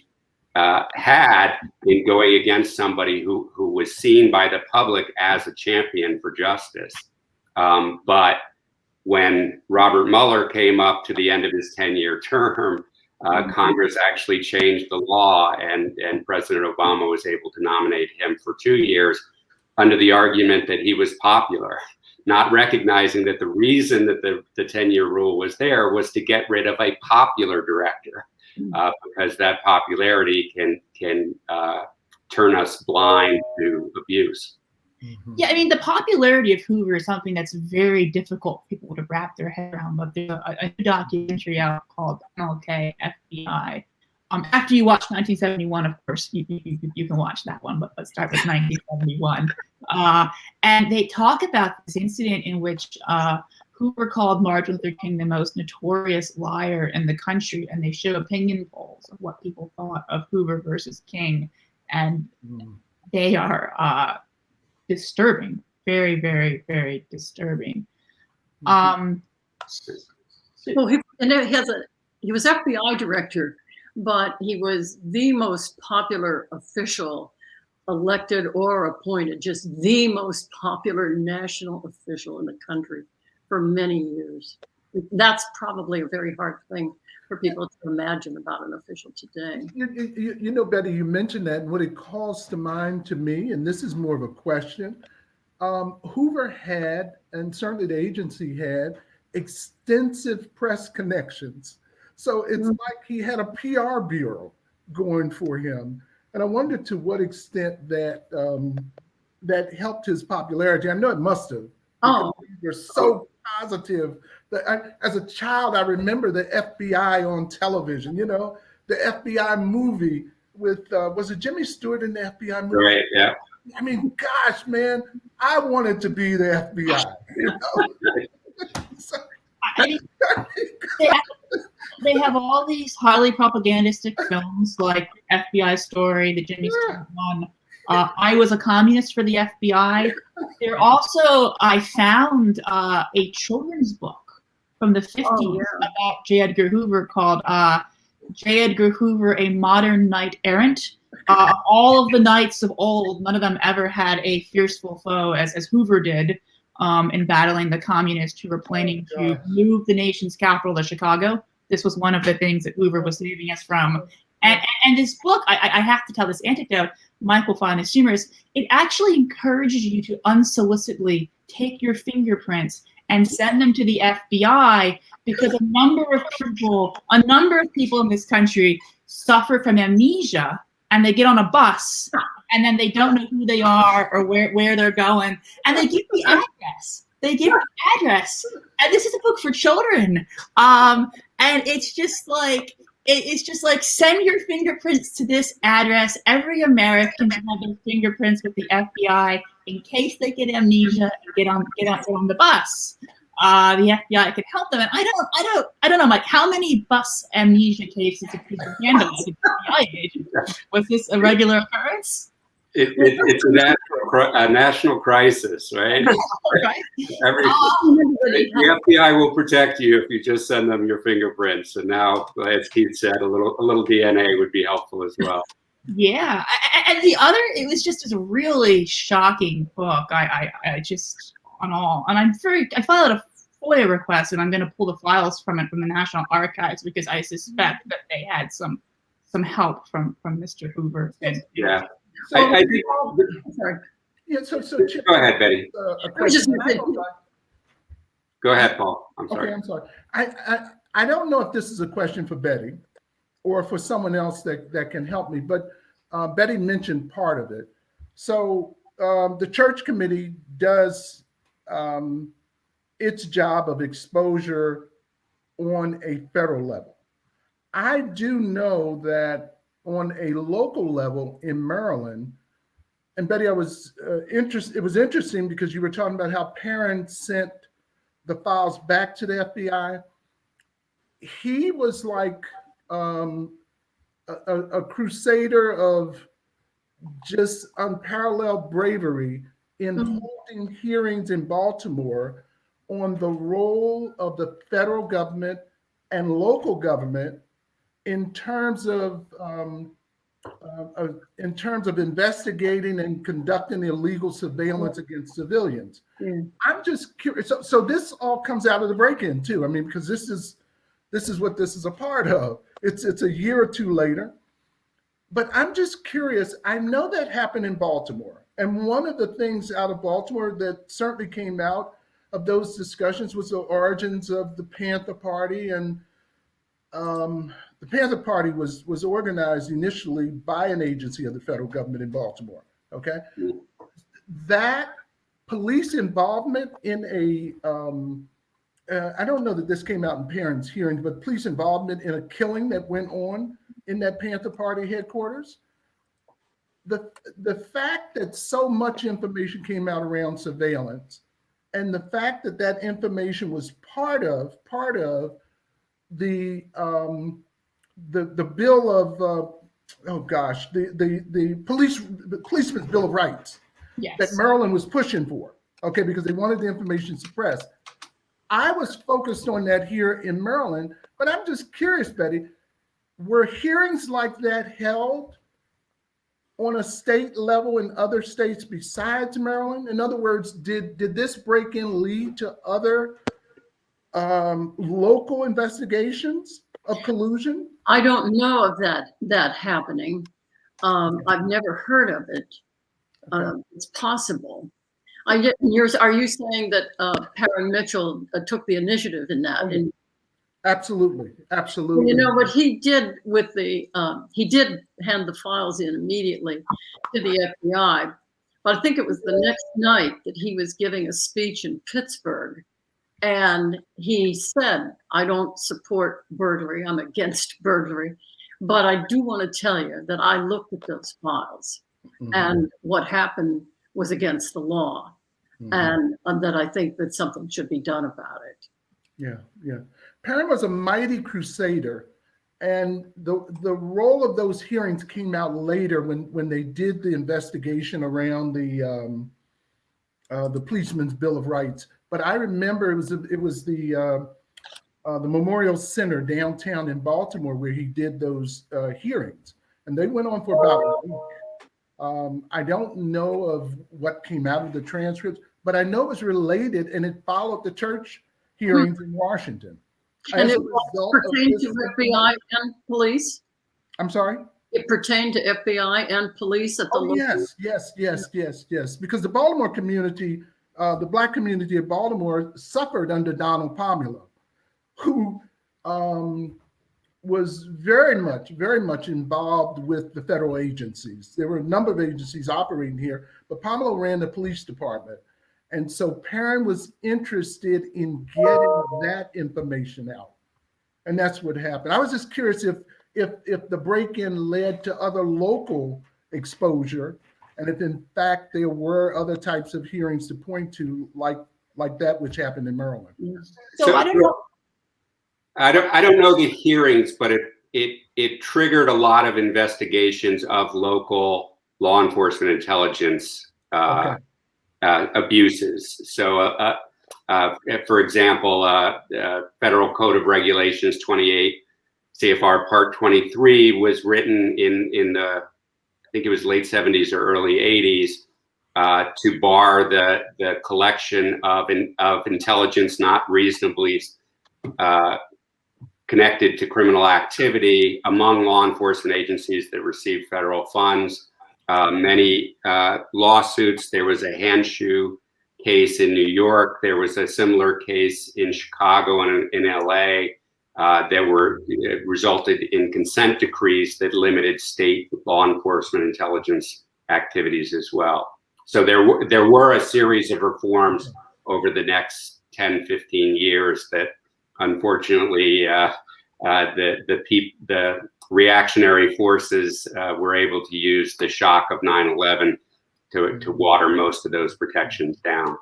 [SPEAKER 5] had in going against somebody who was seen by the public as a champion for justice. But when Robert Mueller came up to the end of his 10-year term, Congress actually changed the law, and President Obama was able to nominate him for 2 years under the argument that he was popular, not recognizing that the reason that the 10-year rule was there was to get rid of a popular director. Because that popularity can turn us blind to abuse.
[SPEAKER 1] Yeah, I mean, the popularity of Hoover is something that's very difficult for people to wrap their head around. But there's a new documentary out called MLK FBI. After you watch 1971, of course, you can watch that one, but let's start with 1971. And they talk about this incident in which Hoover called Martin Luther King the most notorious liar in the country, and they show opinion polls of what people thought of Hoover versus King, and they are disturbing, very, very, very disturbing.
[SPEAKER 4] Well, he was FBI director, but he was the most popular official, elected or appointed, just the most popular national official in the country for many years. That's probably a very hard thing for people to imagine about an official today.
[SPEAKER 3] You know, Betty, you mentioned that, and what it calls to mind to me, and this is more of a question, Hoover had, and certainly the agency had, extensive press connections. So it's like he had a PR bureau going for him. And I wonder to what extent that that helped his popularity. I know it must have.
[SPEAKER 4] Oh,
[SPEAKER 3] You're so positive that as a child, I remember the FBI on television, you know, the FBI movie with, was it Jimmy Stewart in the FBI movie?
[SPEAKER 5] Right, yeah.
[SPEAKER 3] I mean, gosh, man, I wanted to be the FBI. You know? So,
[SPEAKER 1] I mean, they have all these highly propagandistic films like FBI Story, the Jimmy Stewart one. I Was a Communist for the FBI. There also, I found a children's book from the 50s about J. Edgar Hoover called J. Edgar Hoover, A Modern Knight Errant. All of the knights of old, none of them ever had a fearful foe as Hoover did in battling the communists who were planning to move the nation's capital to Chicago. This was one of the things that Hoover was saving us from. And this book, I have to tell this anecdote, Mike will find this humorous, it actually encourages you to unsolicitedly take your fingerprints and send them to the FBI, because a number of people in this country suffer from amnesia, and they get on a bus and then they don't know who they are or where they're going, and they give the address. And this is a book for children. And it's just like send your fingerprints to this address. Every American should have their fingerprints with the FBI in case they get amnesia and get on the bus. The FBI could help them. And I don't know, Mike, how many bus amnesia cases have people handled as an FBI agent? Was this a regular occurrence?
[SPEAKER 5] It's a national crisis, right?
[SPEAKER 1] Right.
[SPEAKER 5] The FBI will protect you if you just send them your fingerprints. And now, as Keith said, a little DNA would be helpful as well.
[SPEAKER 1] Yeah, and the other, it was just a really shocking book. I just on all, and I filed a FOIA request, and I'm going to pull the files from it from the National Archives, because I suspect that they had some help from Mr. Hoover. And
[SPEAKER 5] yeah.
[SPEAKER 4] So,
[SPEAKER 5] I think.
[SPEAKER 4] sorry.
[SPEAKER 3] yeah, so Chip,
[SPEAKER 5] Go ahead, Betty.
[SPEAKER 3] a question.
[SPEAKER 5] Go ahead, Paul. I'm sorry.
[SPEAKER 3] Okay, I'm sorry. I don't know if this is a question for Betty or for someone else that can help me, but Betty mentioned part of it. So the church committee does its job of exposure on a federal level. I do know that on a local level in Maryland, and Betty, it was interesting because you were talking about how parents sent the files back to the FBI. He was like a crusader of just unparalleled bravery in holding hearings in Baltimore on the role of the federal government and local government in terms of investigating and conducting illegal surveillance against civilians. I'm just curious. So this all comes out of the break-in too. I mean, because this is what this is a part of. It's a year or two later. But I'm just curious. I know that happened in Baltimore, and one of the things out of Baltimore that certainly came out of those discussions was the origins of the Panther Party, and the Panther Party was organized initially by an agency of the federal government in Baltimore. Okay, that police involvement in I don't know that this came out in parents' hearings, but police involvement in a killing that went on in that Panther Party headquarters. The fact that so much information came out around surveillance And the fact that that information was part of the bill of the policeman's Bill of Rights
[SPEAKER 1] Yes.
[SPEAKER 3] that Maryland was pushing for, okay, because they wanted the information suppressed. I was focused on that here in Maryland, but I'm just curious, Betty, were hearings like that held on a state level in other states besides Maryland? In other words, did this break-in lead to other local investigations of collusion?
[SPEAKER 4] I don't know of that happening. I've never heard of it. It's possible. Are you saying that Perrin Mitchell took the initiative in that?
[SPEAKER 3] Absolutely, absolutely.
[SPEAKER 4] You know what he did with he did hand the files in immediately to the FBI, but I think it was the next night that he was giving a speech in Pittsburgh, and he said, "I don't support burglary. I'm against burglary, but I do want to tell you that I looked at those files, and what happened was against the law, and that I think that something should be done about it."
[SPEAKER 3] Yeah. Perrin was a mighty crusader, and the role of those hearings came out later when they did the investigation around the policeman's Bill of Rights. But I remember it was the Memorial Center downtown in Baltimore where he did those hearings, and they went on for about a week. I don't know of what came out of the transcripts, but I know it was related, and it followed the church hearings in Washington.
[SPEAKER 4] And it pertained to FBI and police?
[SPEAKER 3] I'm sorry?
[SPEAKER 4] It pertained to FBI and police at the local?
[SPEAKER 3] Yes. Because the Baltimore community, the Black community of Baltimore suffered under Donald Pomelo, who was very much involved with the federal agencies. There were a number of agencies operating here, but Pomelo ran the police department. And so Perrin was interested in getting that information out. And that's what happened. I was just curious if the break-in led to other local exposure, and if in fact there were other types of hearings to point to, like that which happened in Maryland.
[SPEAKER 1] So I don't know.
[SPEAKER 5] I don't know the hearings, but it triggered a lot of investigations of local law enforcement intelligence abuses. So, for example, Federal Code of Regulations 28 CFR Part 23 was written in the, I think it was late 70s or early 80s, to bar the collection of intelligence not reasonably connected to criminal activity among law enforcement agencies that receive federal funds. Many lawsuits. There was a handshoe case in New York. There was a similar case in Chicago and in LA that resulted in consent decrees that limited state law enforcement intelligence activities as well. So there were a series of reforms over the next 10, 15 years that unfortunately the reactionary forces were able to use the shock of 9/11 to water most of those protections down.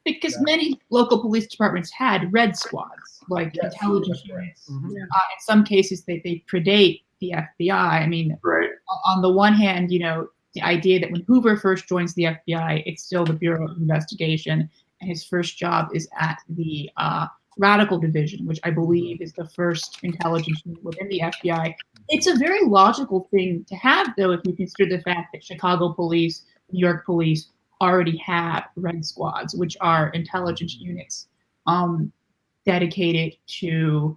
[SPEAKER 1] Because many local police departments had red squads, like intelligence units. In some cases, they predate the FBI. I mean, on the one hand, you know, the idea that when Hoover first joins the FBI, it's still the Bureau of Investigation, and his first job is at the Radical Division, which I believe is the first intelligence unit within the FBI. It's a very logical thing to have, though, if you consider the fact that Chicago police, New York police already have red squads, which are intelligence units dedicated to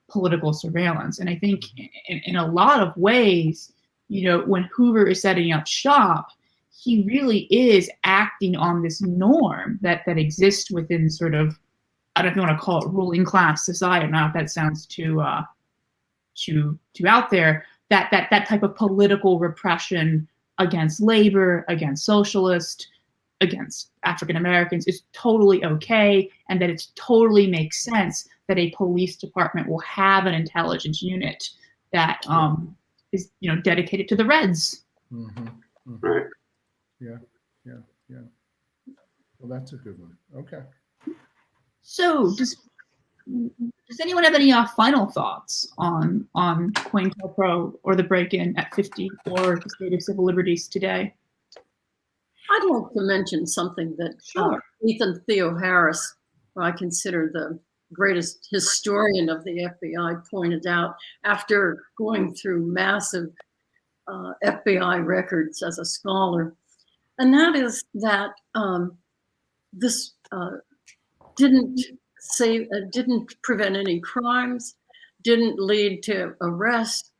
[SPEAKER 1] political surveillance. And I think in a lot of ways, you know, when Hoover is setting up shop, he really is acting on this norm that exists within sort of, I don't know if you want to call it ruling class society. Not if that sounds too out there. That type of political repression against labor, against socialists, against African Americans is totally okay, and that it totally makes sense that a police department will have an intelligence unit that is, you know, dedicated to the Reds.
[SPEAKER 5] Right.
[SPEAKER 3] Yeah. Well, that's a good one. Okay.
[SPEAKER 1] So does anyone have any final thoughts on COINTELPRO or the break-in at 50 or the state of civil liberties today?
[SPEAKER 4] I'd like to mention something that
[SPEAKER 1] Sure.
[SPEAKER 4] Ethan Theo Harris, who I consider the greatest historian of the FBI, pointed out after going through massive FBI records as a scholar. And that is that this didn't prevent any crimes, didn't lead to arrest.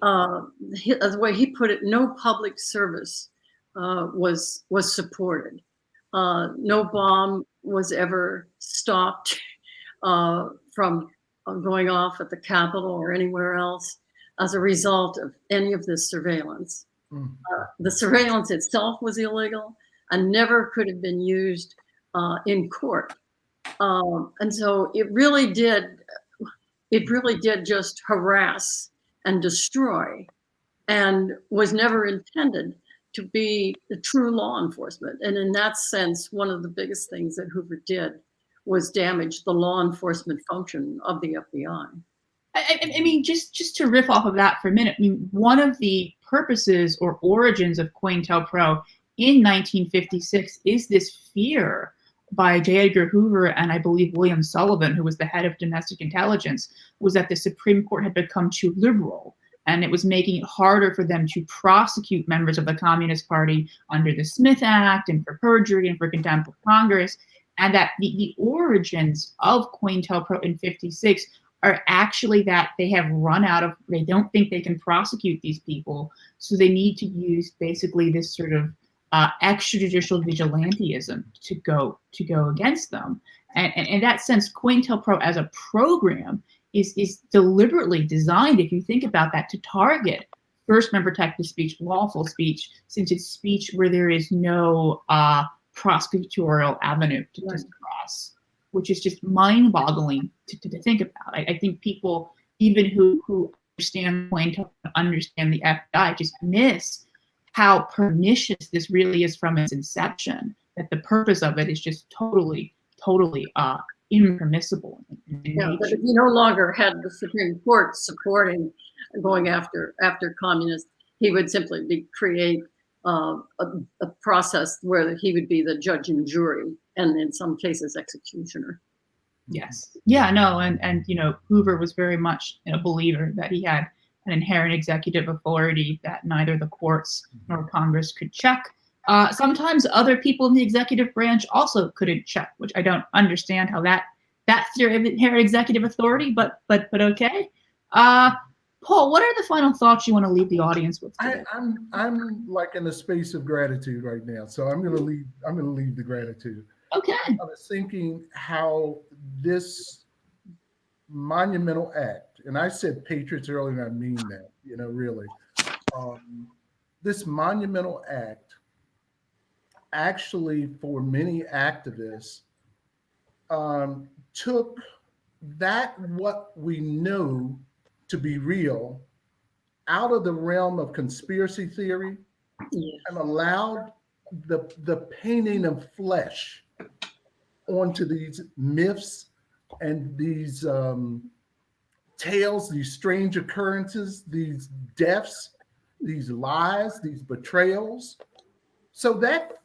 [SPEAKER 4] The way he put it, no public service was supported. No bomb was ever stopped from going off at the Capitol or anywhere else as a result of any of this surveillance. The surveillance itself was illegal and never could have been used in court. And so it really did just harass and destroy, and was never intended to be the true law enforcement. And in that sense, one of the biggest things that Hoover did was damage the law enforcement function of the FBI.
[SPEAKER 1] I mean, just to riff off of that for a minute, I mean, one of the purposes or origins of COINTELPRO in 1956 is this fear by J. Edgar Hoover and I believe William Sullivan, who was the head of domestic intelligence, was that the Supreme Court had become too liberal, and it was making it harder for them to prosecute members of the Communist Party under the Smith Act and for perjury and for contempt of Congress, and that the origins of COINTELPRO in 56 are actually that they don't think they can prosecute these people, so they need to use basically this sort of extrajudicial vigilantism to go against them. And in that sense, COINTELPRO as a program is deliberately designed, if you think about that, to target First Amendment protected speech, lawful speech, since it's speech where there is no prosecutorial avenue to cross, which is just mind-boggling to think about. I think people, even who understand COINTELPRO, understand the FBI, just miss how pernicious this really is from its inception, that the purpose of it is just totally impermissible.
[SPEAKER 4] Yeah, but if you no longer had the Supreme Court supporting going after communists, he would simply create a process where he would be the judge and jury, and in some cases executioner.
[SPEAKER 1] Yes. Yeah, no, and Hoover was very much a believer that he had an inherent executive authority that neither the courts nor Congress could check. Sometimes other people in the executive branch also couldn't check, which I don't understand how that's their inherent executive authority, but okay. Paul, what are the final thoughts you want to leave the audience with today?
[SPEAKER 3] I'm like in a space of gratitude right now, so I'm gonna leave the gratitude.
[SPEAKER 1] Okay.
[SPEAKER 3] I was thinking how this monumental act, and I said patriots earlier, and I mean that, really. This monumental act actually, for many activists, took that what we know to be real out of the realm of conspiracy theory and allowed the painting of flesh onto these myths and these tales, these strange occurrences, these deaths, these lies, these betrayals. So that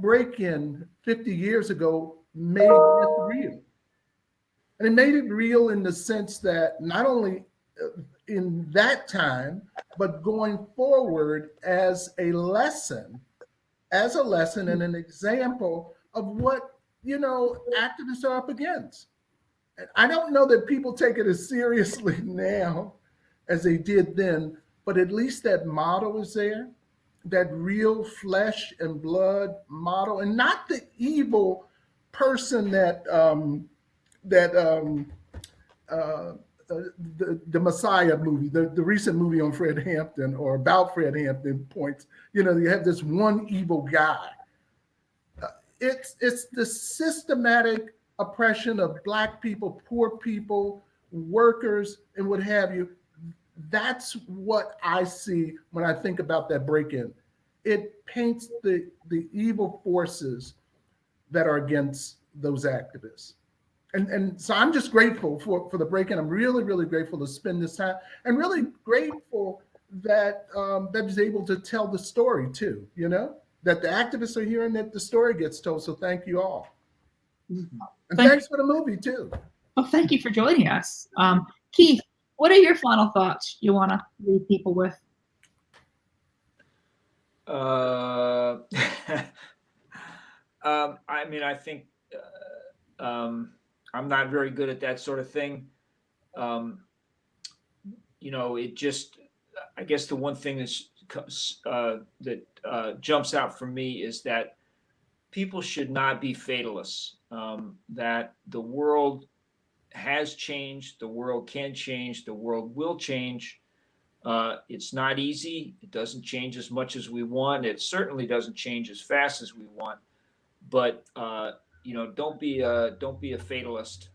[SPEAKER 3] break-in 50 years ago made it real. And it made it real in the sense that not only in that time, but going forward as a lesson and an example of what, activists are up against. And I don't know that people take it as seriously now as they did then, but at least that motto is there, that real flesh and blood motto, and not the evil person that the Messiah movie, the recent movie on Fred Hampton or about Fred Hampton points, you have this one evil guy. It's the systematic oppression of Black people, poor people, workers, and what have you. That's what I see when I think about that break-in. It paints the evil forces that are against those activists. And so I'm just grateful for the break-in. I'm really, really grateful to spend this time, and really grateful that that is able to tell the story too, you know, that the activists are here and that the story gets told. So thank you all. And thanks for the movie too.
[SPEAKER 1] Well, thank you for joining us. Keith, what are your final thoughts you want to leave people with?
[SPEAKER 2] I mean, I think I'm not very good at that sort of thing. You know, it just, I guess the one thing that jumps out for me is that people should not be fatalists, that the world has changed, the world can change, the world will change. It's not easy. It doesn't change as much as we want. It certainly doesn't change as fast as we want. But you know, don't be a fatalist.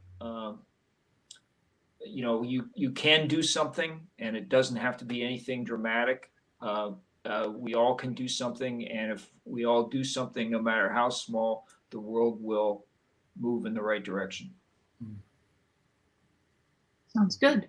[SPEAKER 2] You know, you can do something, and it doesn't have to be anything dramatic. We all can do something, and if we all do something, no matter how small, the world will move in the right direction.
[SPEAKER 1] Sounds good.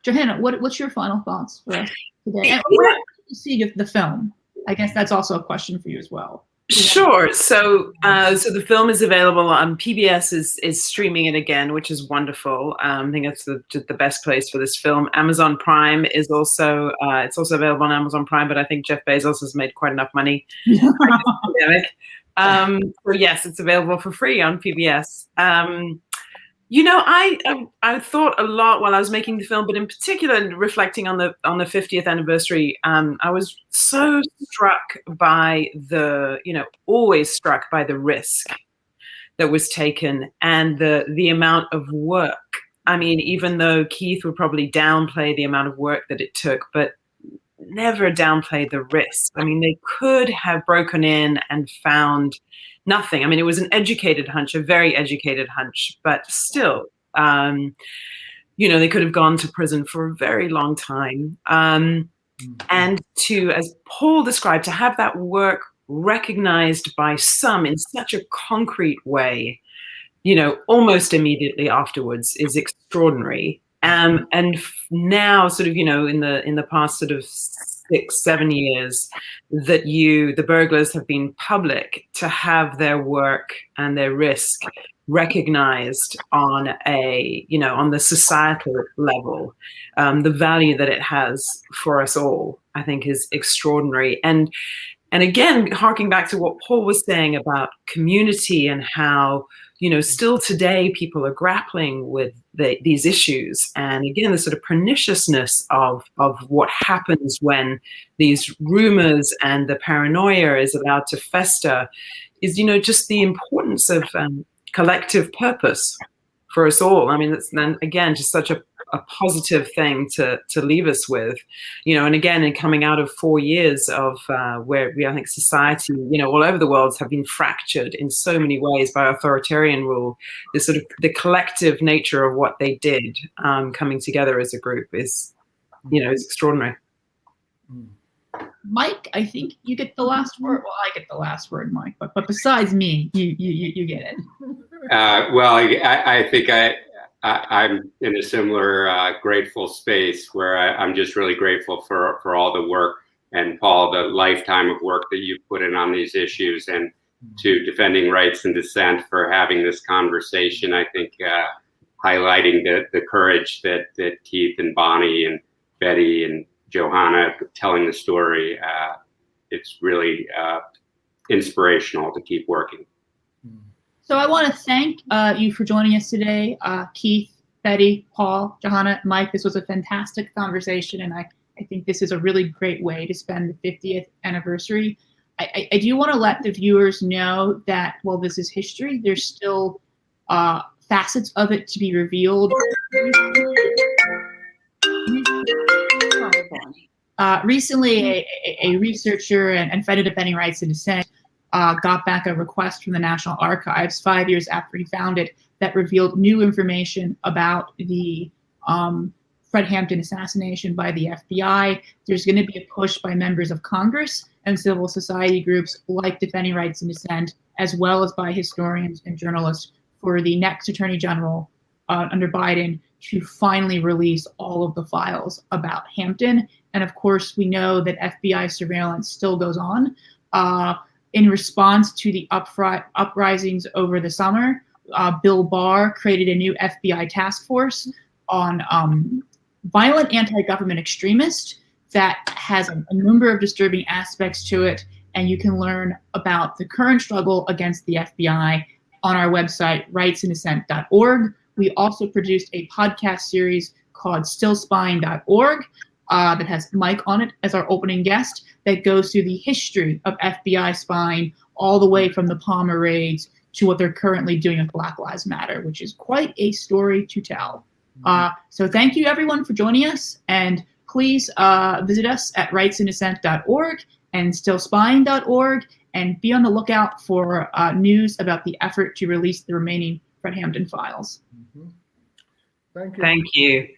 [SPEAKER 1] Johanna, what's your final thoughts for us today? And where did you see the film? I guess that's also a question for you as well.
[SPEAKER 6] Sure. So the film is available on PBS is streaming it again, which is wonderful. I think that's the best place for this film. Amazon Prime is also it's also available on Amazon Prime, but I think Jeff Bezos has made quite enough money. So yes, it's available for free on PBS. You know, I thought a lot while I was making the film, but in particular reflecting on the 50th anniversary, I was so struck by always struck by the risk that was taken and the amount of work. I mean, even though Keith would probably downplay the amount of work that it took, but never downplay the risk. I mean, they could have broken in and found nothing. I mean, it was an educated hunch, a very educated hunch, but still, they could have gone to prison for a very long time. And to, as Paul described, to have that work recognized by some in such a concrete way, almost immediately afterwards is extraordinary. And now sort of, in the past sort of 6-7 years that the burglars have been public, to have their work and their risk recognized on on the societal level, the value that it has for us all, I think is extraordinary. And again, harking back to what Paul was saying about community and how, still today people are grappling with these issues. And again, the sort of perniciousness of what happens when these rumors and the paranoia is allowed to fester is, just the importance of collective purpose for us all. I mean, it's then again, just such a positive thing to leave us with, and again, in coming out of 4 years of where I think society, all over the world have been fractured in so many ways by authoritarian rule, this sort of the collective nature of what they did coming together as a group is extraordinary.
[SPEAKER 1] Mike, I think you get the last word. Well, I get the last word, Mike, but besides me, you get it.
[SPEAKER 5] Well, I think I'm in a similar grateful space where I'm just really grateful for all the work, and Paul, the lifetime of work that you've put in on these issues, and to Defending Rights and Dissent for having this conversation. I think highlighting the courage that Keith and Bonnie and Betty and Johanna telling the story, it's really inspirational to keep working.
[SPEAKER 1] So I want to thank you for joining us today, Keith, Betty, Paul, Johanna, Mike. This was a fantastic conversation, and I think this is a really great way to spend the 50th anniversary. I do want to let the viewers know that while this is history, there's still facets of it to be revealed. Recently, a researcher and friend of Defending Rights and Dissent got back a request from the National Archives 5 years after he found it that revealed new information about the Fred Hampton assassination by the FBI. There's going to be a push by members of Congress and civil society groups like Defending Rights Dissent, as well as by historians and journalists, for the next Attorney General under Biden to finally release all of the files about Hampton. And of course, we know that FBI surveillance still goes on. In response to the uprisings over the summer, Bill Barr created a new FBI task force on violent anti-government extremists that has a number of disturbing aspects to it. And you can learn about the current struggle against the FBI on our website, rightsandDissent.org. We also produced a podcast series called stillspying.org that has Mike on it as our opening guest, that goes through the history of FBI spying all the way from the Palmer raids to what they're currently doing with Black Lives Matter, which is quite a story to tell. So thank you everyone for joining us, and please visit us at rightsandDissent.org and stillspying.org, and be on the lookout for news about the effort to release the remaining Fred Hampton files.
[SPEAKER 3] Thank you.
[SPEAKER 6] Thank you.